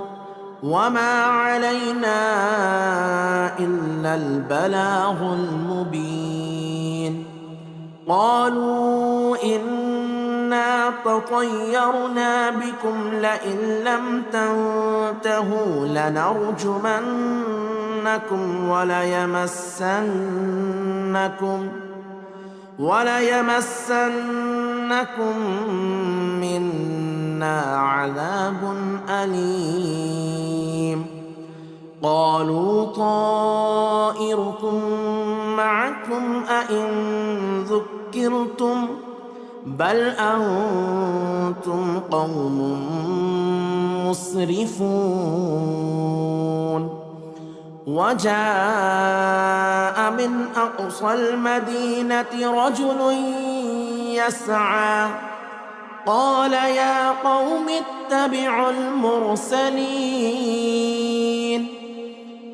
وما علينا إلا البلاغ المبين قالوا إنا إنا تطيرنا بكم لئن لم تنتهوا لنرجمنكم وليمسنكم منا عذاب أليم. قالوا طائركم معكم أئن ذكرتم بل أنتم قوم مسرفون. وجاء من أقصى المدينة رجل يسعى قال يا قوم اتبعوا المرسلين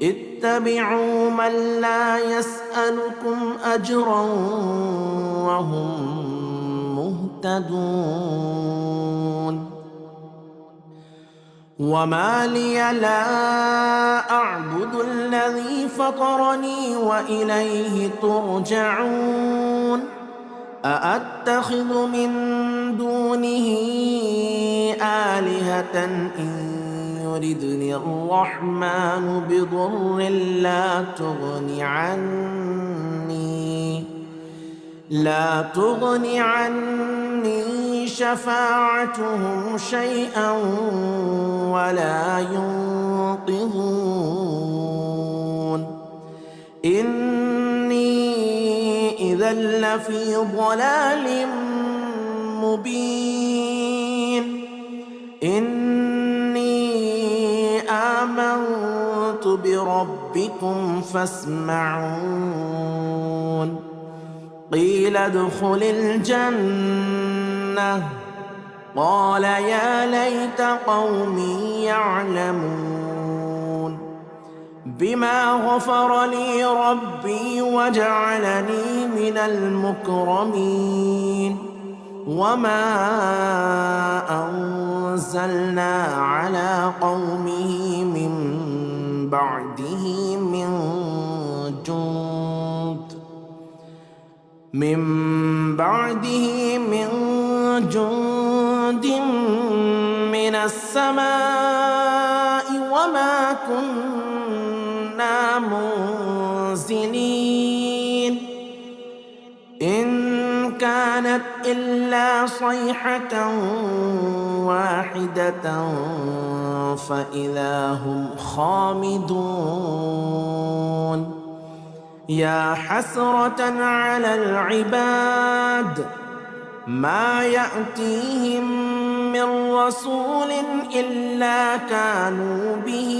اتبعوا من لا يسألكم أجرا وهم مهتدون. وما لي لا أعبد الذي فطرني وإليه ترجعون. أأتخذ من دونه آلهة إن يردني الرحمن بضر لا تغني عني شفاعتهم شيئا ولا ينقذون. إني إذا لفي ضلال مبين. إني آمنت بربكم فاسمعون. قيل ادخل الجنة قال يا ليت قومي يعلمون بما غفر لي ربي وجعلني من المكرمين. وما أنزلنا على قومه من بعده من جند من السماء وما كنا منزلين. إن كانت إلا صيحة واحدة فإذا هم خامدون. يا حسرة على العباد ما يأتيهم من رسول إلا كانوا به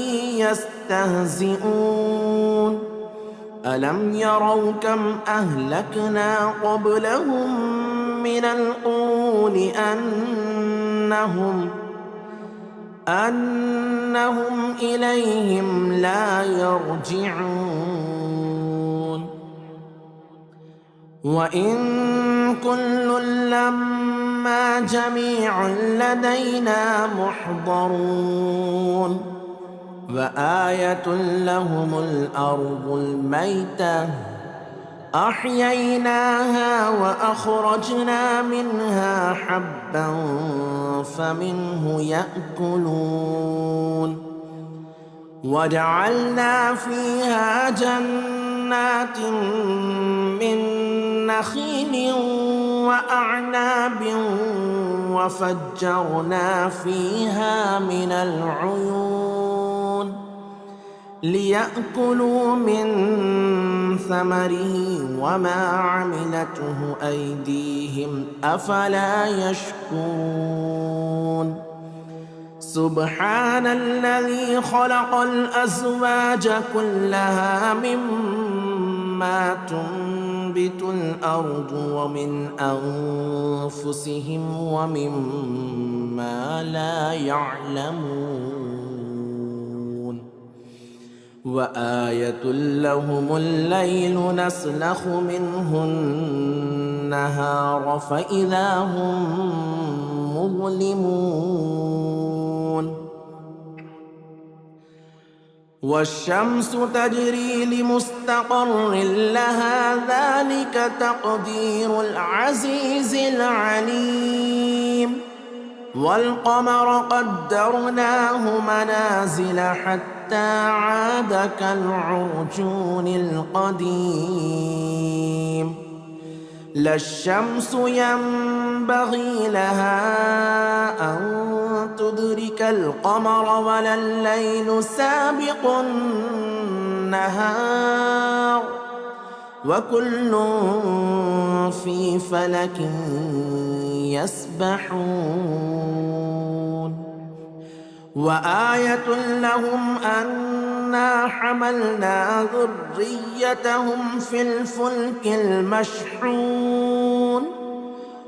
يستهزئون. ألم يروا كم أهلكنا قبلهم من القرون أنهم إليهم لا يرجعون. وإن كل لما جميع لدينا محضرون. وآية لهم الأرض الميتة أحييناها وأخرجنا منها حبا فمنه يأكلون. وجعلنا فيها جنات من نخيل وأعناب وفجرنا فيها من العيون ليأكلوا من ثمره وما عملته أيديهم أفلا يشكرون. سبحان الذي خلق الأزواج كلها مما تنبت الأرض ومن أنفسهم ومما لا يعلمون. وآية لهم الليل نسلخ منه النهار فإذا هم مظلمون. والشمس تجري لمستقر لها ذلك تقدير العزيز العليم والقمر قدرناه منازل حتى عاد كالعرجون القديم لا الشمس ينبغي لها أن تدرك القمر ولا الليل سابق النهار وكل في فلك يسبحون وآية لهم أنا حملنا ذريتهم في الفلك المشحون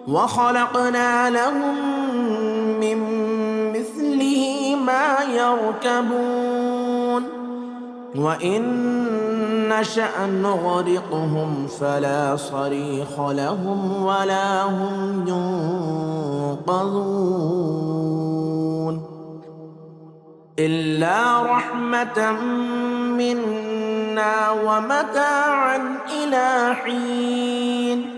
وخلقنا لهم من مثله ما يركبون وإن نشأ نغرقهم فلا صريخ لهم ولا هم ينقذون إلا رحمة منا ومتاعا إلى حين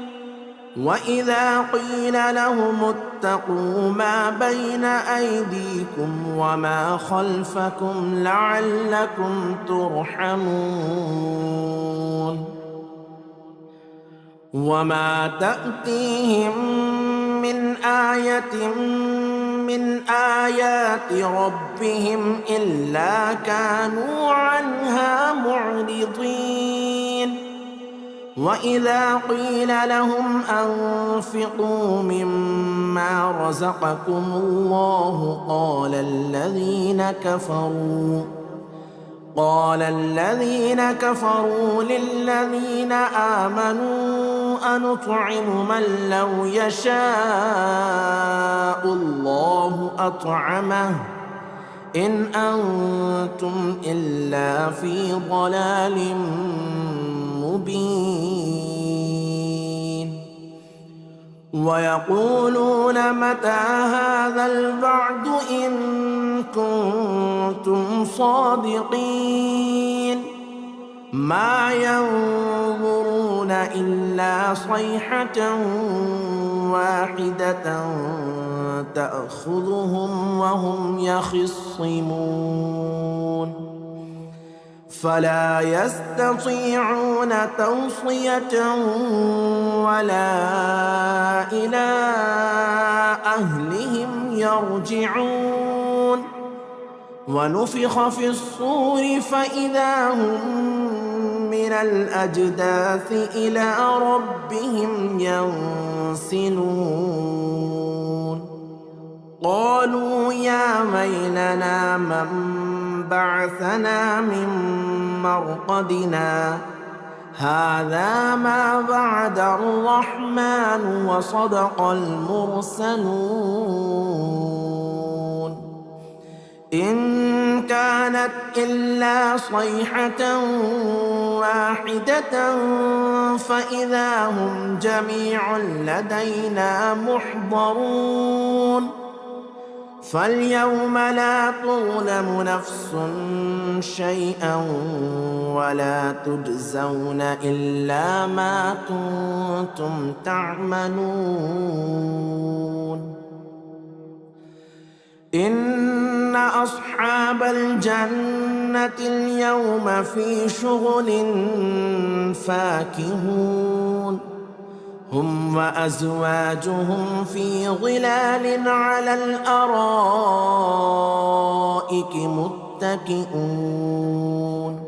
وإذا قيل لهم اتقوا ما بين أيديكم وما خلفكم لعلكم ترحمون وما تأتيهم من آية من آيات ربهم إلا كانوا عنها معرضين وإذا قيل لهم أنفقوا مما رزقكم الله قال الذين كفروا للذين آمنوا أنطعم من لو يشاء الله أطعمه إن أنتم إلا في ضلال مبين ويقولون متى هذا الوعد إن كنتم صادقين ما ينظرون إلا صيحة واحدة تأخذهم وهم يخصمون فلا يستطيعون توصية ولا إلى أهلهم يرجعون ونفخ في الصور فإذا هم من الأجداث إلى ربهم ينسلون قالوا يا ويلنا من بعثنا من مرقدنا هذا ما وعد الرحمن وصدق المرسلون إن كانت إلا صيحة واحدة فإذا هم جميع لدينا محضرون فاليوم لا تظلم نفس شيئا ولا تجزون إلا ما كنتم تعملون إن أصحاب الجنة اليوم في شغل فاكهون هم وأزواجهم في ظلال على الأرائك متكئون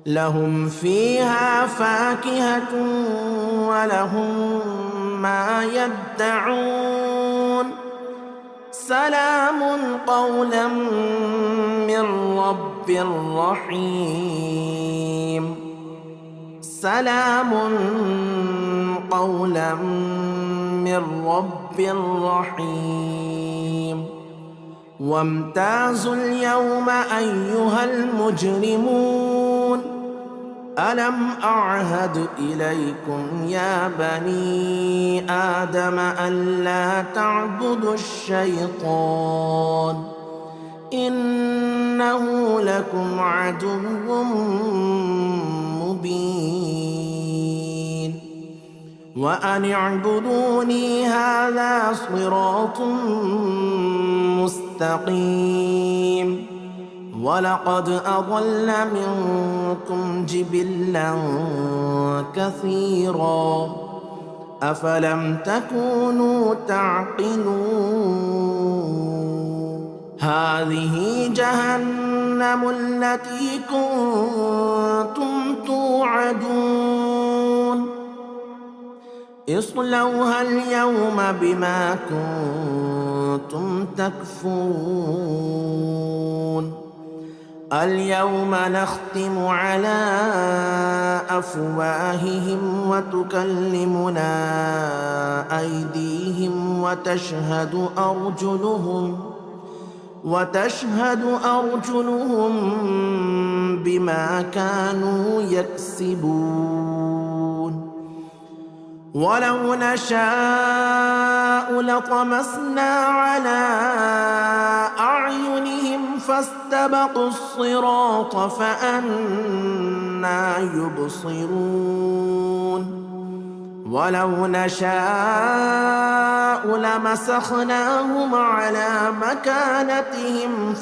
لهم فيها فاكهة ولهم ما يدعون سلام قولا من رب رحيم سلام قولا من رب رحيم وامتازوا اليوم أيها المجرمون ألم أعهد إليكم يا بني آدم ألا تعبدوا الشيطان إنه إنه لكم عدو مبين وأن اعبدوني هذا صراط مستقيم ولقد أضل منكم جبلا كثيرا أفلم تكونوا تعقلون هذه جهنم التي كنتم توعدون اصلوها اليوم بما كنتم تكفرون اليوم نختم على أفواههم وتكلمنا أيديهم وتشهد أرجلهم بما كانوا يكسبون ولو نشاء لطمسنا على أعينهم فاستبقوا الصراط فأنى يبصرون ولو نشاء لمسخناهم على مكانتهم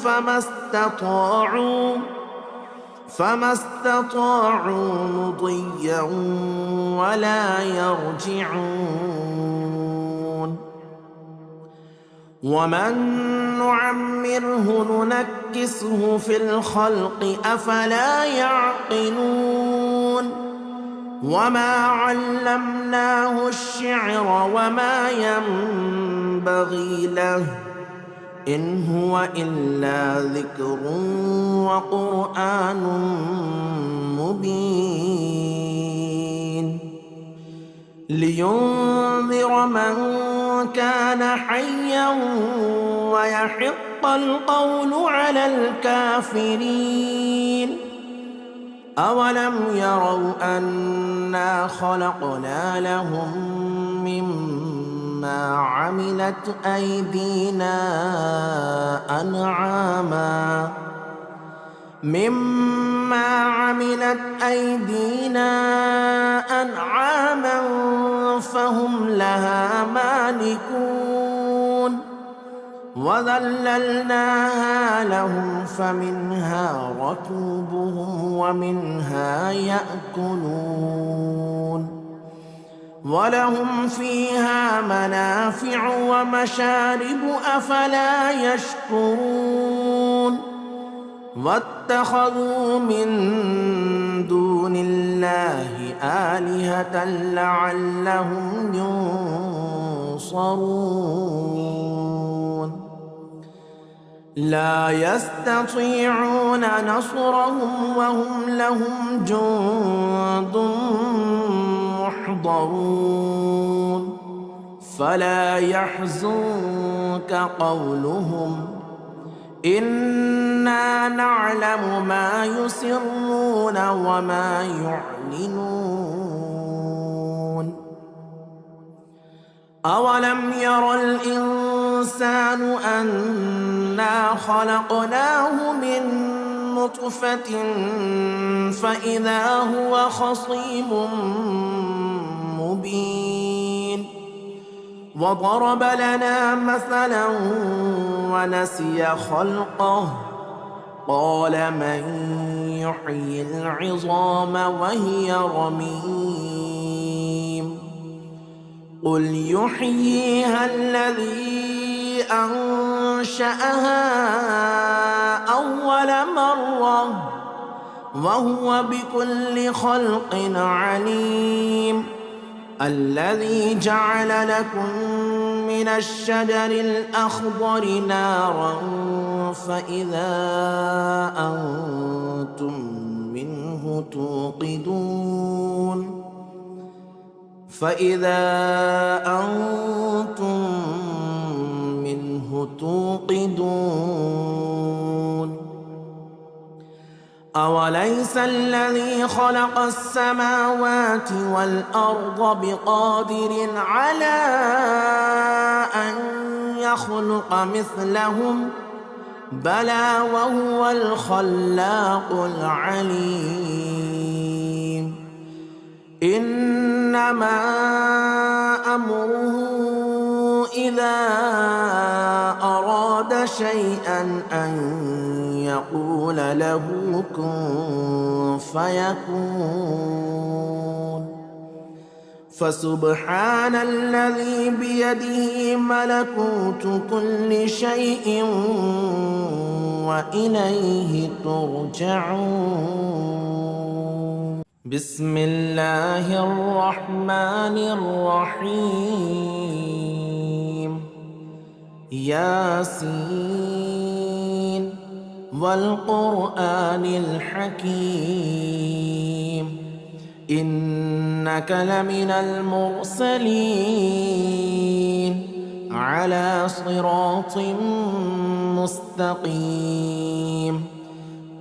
فما استطاعوا مضيا ولا يرجعون ومن نعمره ننكسه في الخلق أفلا يعقلون وما علمناه الشعر وما ينبغي له إن هو إلا ذكر وقرآن مبين لينذر من كان حيا ويحق القول على الكافرين أولم يروا أنا خلقنا لهم مما عملت أيدينا أنعاما فهم لها مالكون وذللناها لهم فمنها ركوبهم ومنها يأكلون ولهم فيها منافع ومشارب أفلا يشكرون واتخذوا من دون الله آلهة لعلهم ينصرون لا يستطيعون نصرهم وهم لهم جند محضرون فلا يحزنك قولهم إنا نعلم ما يسرون وما يعلنون أولم ير الإنسان أنا خلقناه من نطفة فإذا هو خصيم مبين وضرب لنا مثلا ونسي خلقه قال من يحيي العظام وهي رميم قل يحييها الذي أنشأها أول مرة وهو بكل خلق عليم الذي جعل لكم من الشجر الأخضر نارا فإذا أنتم منه توقدون أوليس الذي خلق السماوات والأرض بقادر على أن يخلق مثلهم بلى وهو الخلاق العليم إنما أمره إذا أراد شيئا أن يقول له كن فيكون فسبحان الذي بيده ملكوت كل شيء وإليه ترجعون بسم الله الرحمن الرحيم ياسين والقرآن الحكيم إنك لمن المرسلين على صراط مستقيم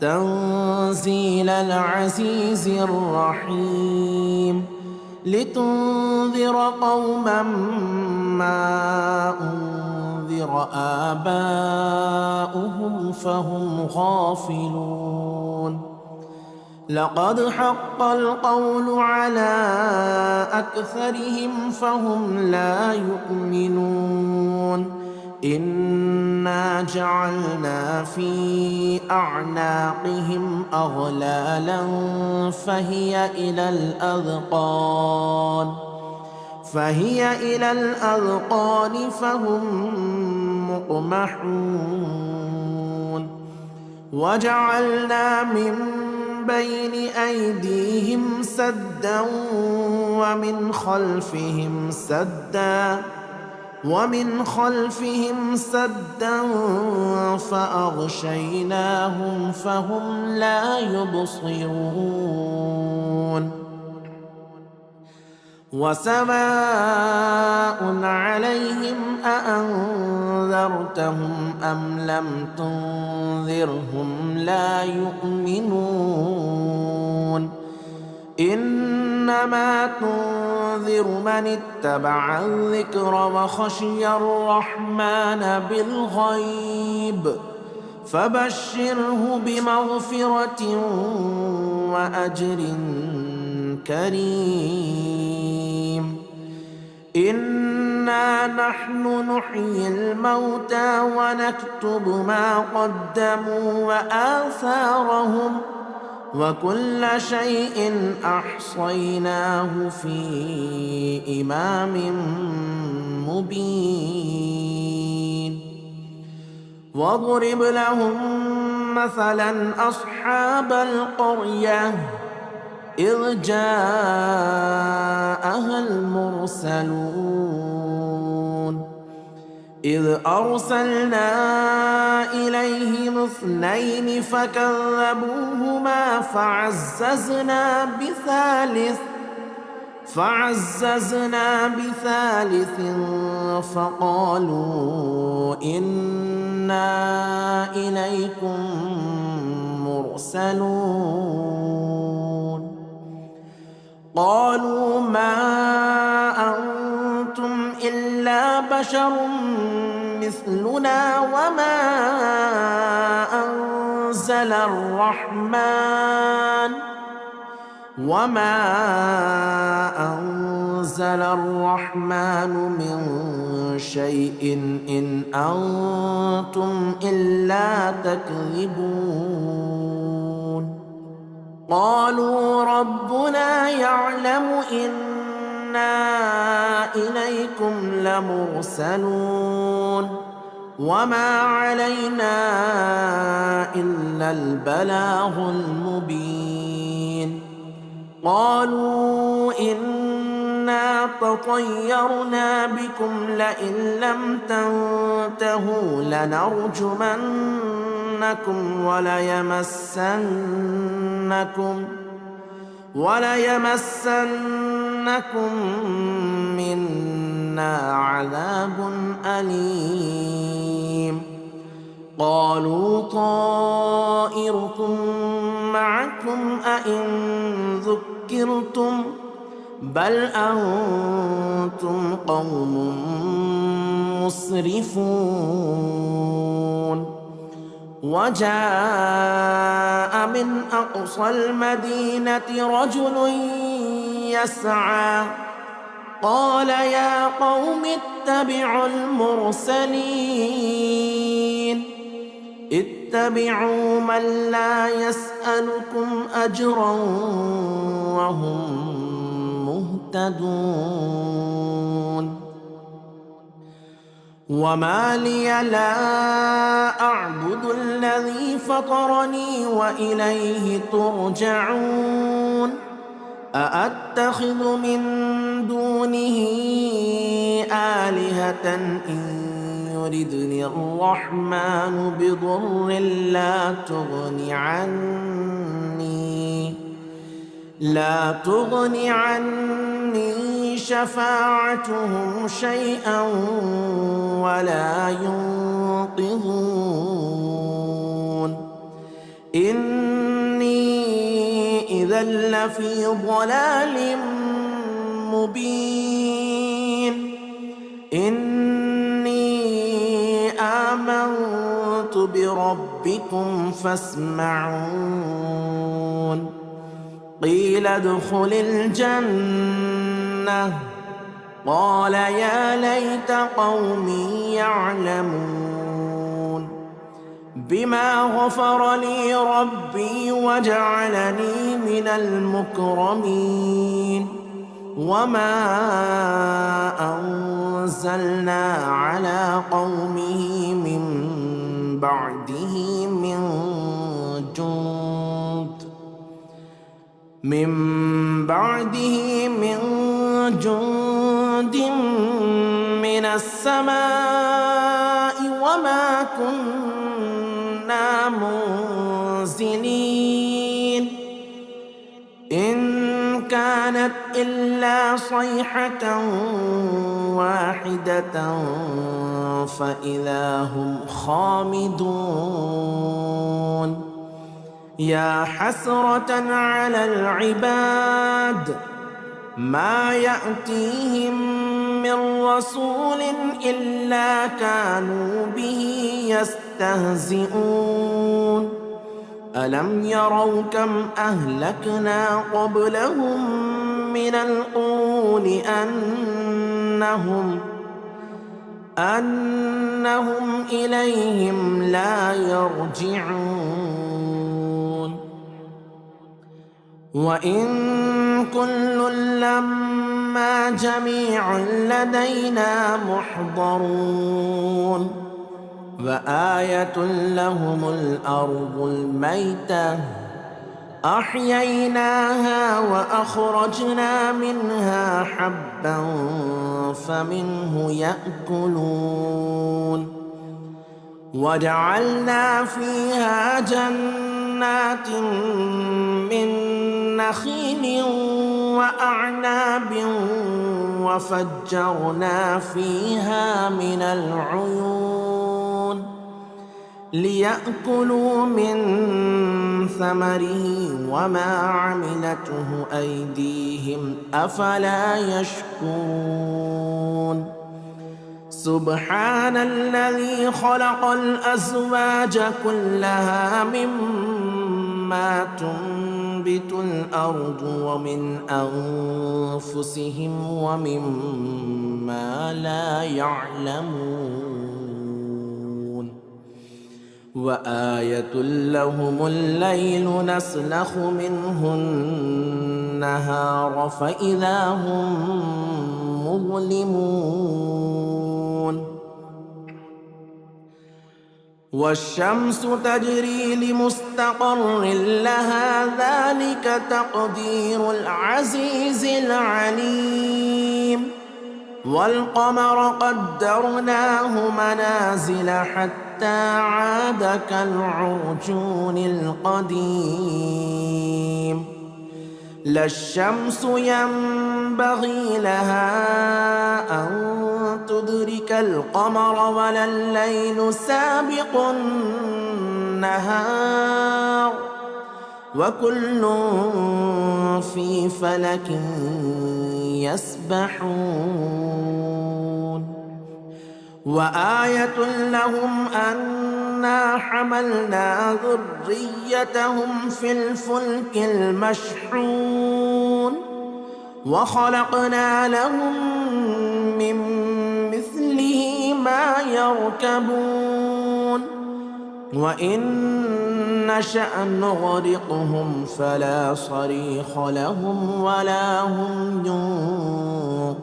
تنزيل العزيز الرحيم لتنذر قوما ما أنذر آباؤهم فهم غافلون لقد حق القول على أكثرهم فهم لا يؤمنون إنا جعلنا في أعناقهم أغلالا فهي إلى الأذقان فهم مقمحون وجعلنا من بين أيديهم سدا ومن خلفهم سدا فأغشيناهم فهم لا يبصرون وسواء عليهم أأنذرتهم أم لم تنذرهم لا يؤمنون إنما تنذر من اتبع الذكر وخشي الرحمن بالغيب فبشره بمغفرة وأجر كريم إنا نحن نحيي الموتى ونكتب ما قدموا وآثارهم وكل شيء أحصيناه في إمام مبين واضرب لهم مثلا أصحاب القرية إذ جاءها المرسلون إذ أرسلنا إليهم 2 فكذبوهما فعززنا بثالث فقالوا إنا إليكم مرسلون قالوا ما أنتم إلا بشر مثلنا وما أنزل الرحمن من شيء إن أنتم إلا تكذبون قالوا ربنا يعلم إنا إليكم لمرسلون وما علينا إلا البلاغ المبين قالوا إنا تطيرنا بكم لئن لم تنتهوا لنرجمنكم وليمسنكم منا عذاب أليم قالوا طائركم معكم أئن ذكرتم بل أنتم قوم مسرفون وجاء من أقصى المدينة رجل يسعى قال يا قوم اتبعوا المرسلين اتبعوا من لا يسألكم أجرا وهم مهتدون وما لي لا أعبد الذي فطرني وإليه ترجعون أأتخذ من دونه آلهة إن يردني الرحمن بضر لا تغني عني شفاعتهم شيئا ولا ينقذون إني إذا لفي ضلال مبين إني آمنت بربكم فاسمعون قيل ادخل الجنة قال يا ليت قومي يعلمون بما غفر لي ربي وجعلني من المكرمين وما أنزلنا على قومه من بعده من جند من السماء وما كنا منزلين إن كانت إلا صيحة واحدة فإذا هم خامدون يا حسرة على العباد ما يأتيهم من رسول إلا كانوا به يستهزئون ألم يروا كم أهلكنا قبلهم من القرون أنهم إليهم لا يرجعون وإن كل لما جميع لدينا محضرون وآية لهم الأرض الميتة أحييناها وأخرجنا منها حبا فمنه يأكلون وجعلنا فيها جنات من نخيل وأعناب وفجرنا فيها من العيون ليأكلوا من ثمره وما عملته أيديهم أفلا يشكرون سبحان الذي خلق الأزواج كلها مما تنبت الأرض ومن أنفسهم ومما لا يعلمون وآية لهم الليل نسلخ منه النهار فإذا هم مظلمون والشمس تجري لمستقر لها ذلك تقدير العزيز العليم والقمر قدرناه منازل حتى عاد كالعرجون القديم لا الشمس ينبغي لها أن تدرك القمر ولا الليل سابق النهار وكل في فلك يسبحون وآية لهم أن أنا حملنا ذريتهم في الفلك المشحون وخلقنا لهم من مثله ما يركبون وإن نشأ نغرقهم فلا صريخ لهم ولا هم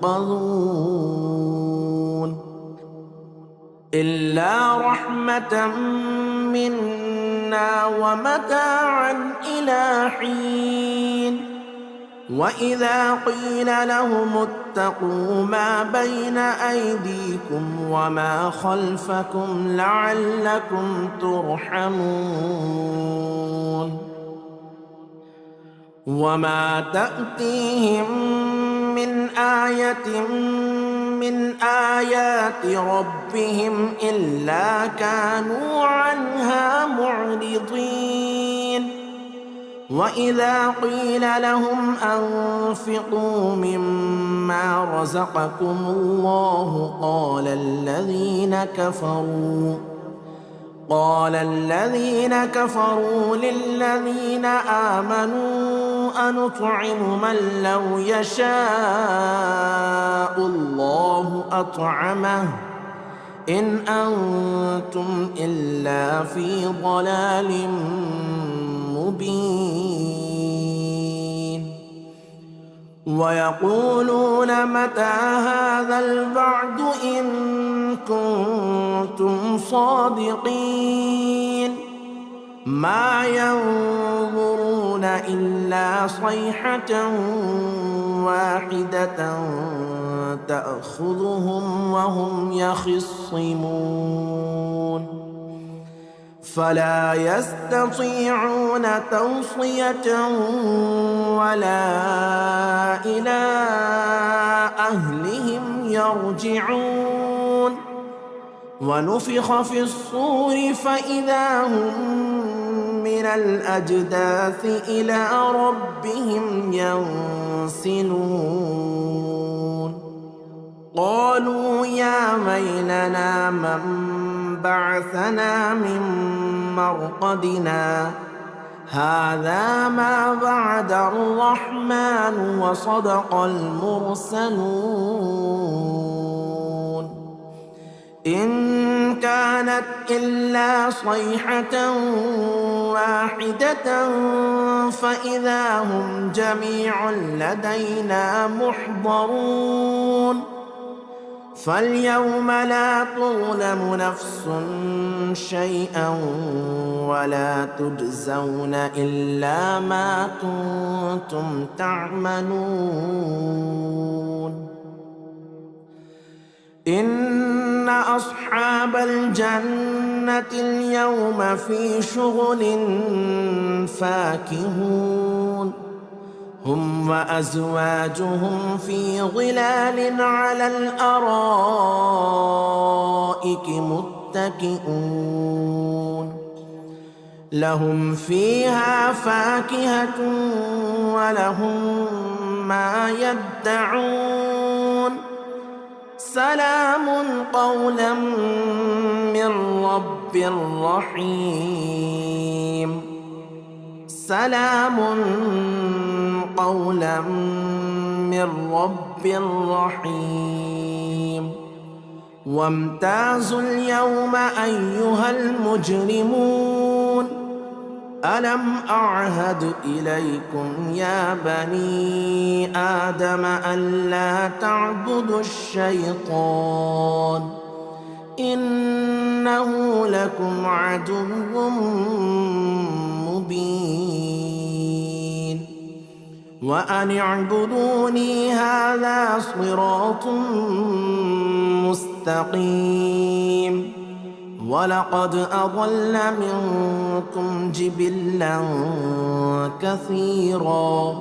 ينقذون إلا رحمة منا ومتاعا إلى حين وإذا قيل لهم اتقوا ما بين أيديكم وما خلفكم لعلكم ترحمون وما تأتيهم من آية من آيات ربهم إلا كانوا عنها معرضين وإذا قيل لهم أنفقوا مما رزقكم الله قال الذين كفروا للذين آمنوا أنطعم من لو يشاء الله أطعمه إن أنتم إلا في ضلال مبين ويقولون متى هذا الوعد إن كنتم صادقين ما ينظرون إلا صيحة واحدة تأخذهم وهم يخصمون فلا يستطيعون توصية ولا إلى أهلهم يرجعون ونفخ في الصور فإذا هم من الأجداث إلى ربهم ينسلون قالوا يا ويلنا من بعثنا من مرقدنا هذا ما وعد الرحمن وصدق المرسلون إن كانت إلا صيحة واحدة فإذا هم جميع لدينا محضرون فاليوم لا تظلم نفس شيئا ولا تجزون إلا ما كنتم تعملون إن أصحاب الجنة اليوم في شغل فاكهون هم وأزواجهم في ظلال على الأرائك متكئون لهم فيها فاكهة ولهم ما يدعون سلام قولا من رب رحيم سلام قولا من رب رحيم وامتازوا اليوم أيها المجرمون ألم أعهد إليكم يا بني آدم ألا تعبدوا الشيطان إنه لكم عدو مبين وأن اعبدوني هذا صراط مستقيم ولقد أضل منكم جبلا كثيرا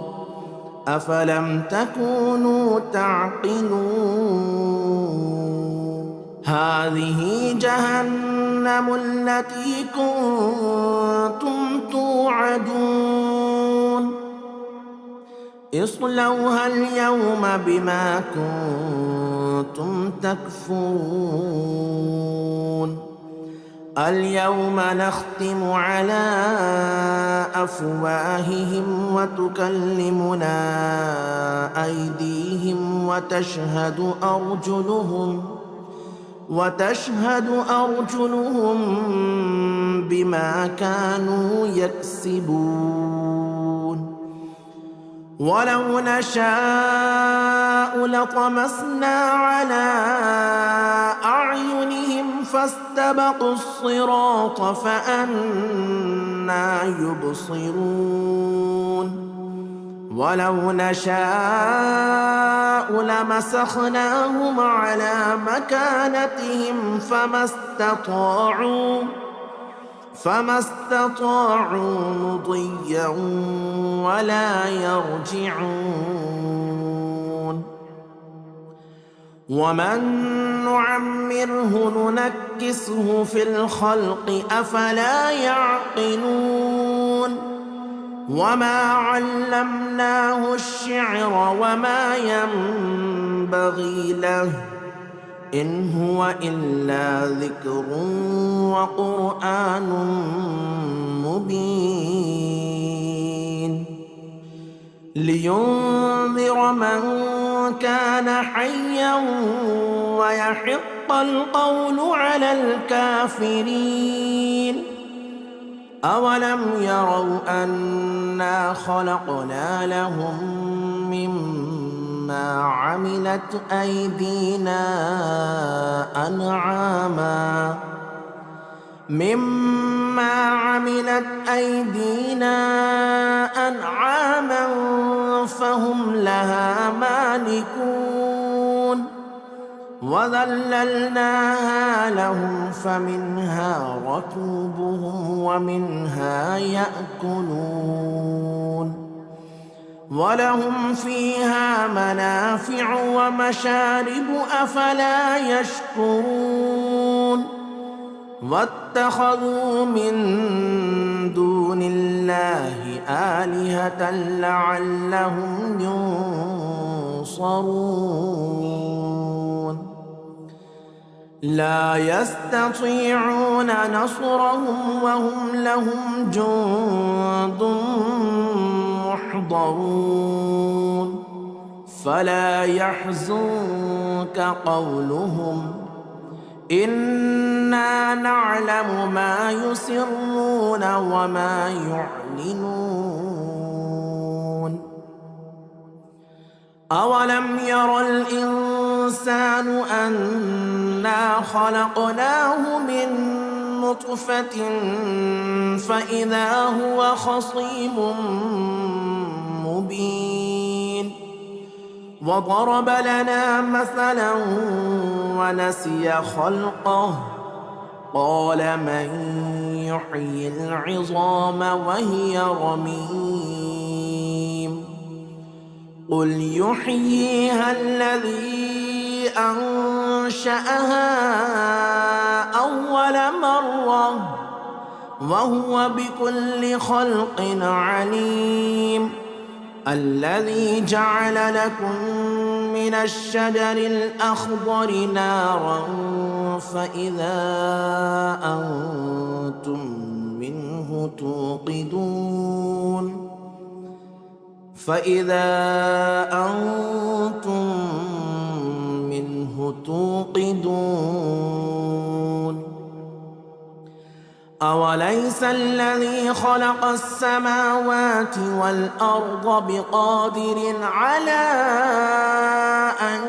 أفلم تكونوا تعقلون هذه جهنم التي كنتم توعدون اصلوها اليوم بما كنتم تكفرون اليوم نختم على أفواههم وتكلمنا أيديهم وتشهد أرجلهم بما كانوا يكسبون ولو نشاء لطمسنا على أعينهم فاستبقوا الصراط فأنى يبصرون ولو نشاء لمسخناهم على مكانتهم فما استطاعوا مضيا ولا يرجعون ومن نعمره ننكسه في الخلق أفلا يعقلون وما علمناه الشعر وما ينبغي له إن هو إلا ذكر وقرآن مبين لينذر من كان حيا ويحق القول على الكافرين أولم يروا أنا خلقنا لهم مما عملت أيدينا أنعاما فهم لها مالكون وذللناها لهم فمنها ركوبهم ومنها يأكلون ولهم فيها منافع ومشارب أفلا يشكرون واتخذوا من دون الله آلهة لعلهم ينصرون لا يستطيعون نصرهم وهم لهم جند محضرون فلا يحزنك قولهم إنا نعلم ما يسرون وما يعلنون أولم ير الإنسان أنا خلقناه من نطفة فإذا هو خصيم مبين وضرب لنا مثلا ونسي خلقه قال من يحيي العظام وهي رميم قل يحييها الذي أنشأها أول مرة وهو بكل خلق عليم الذي جعل لكم من الشجر الأخضر نارا فإذا أنتم منه توقدون أوليس الذي خلق السماوات والأرض بقادر على أن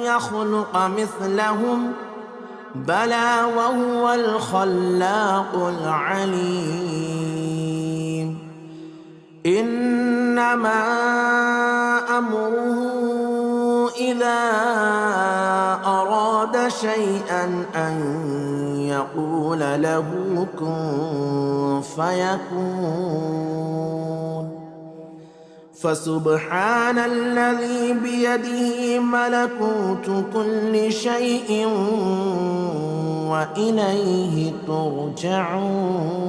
يخلق مثلهم بلى وهو الخلاق العليم إنما أمره إذا أراد شيئا أن يقول له كن فيكون فسبحان الذي بيده ملكوت كل شيء وإليه ترجعون.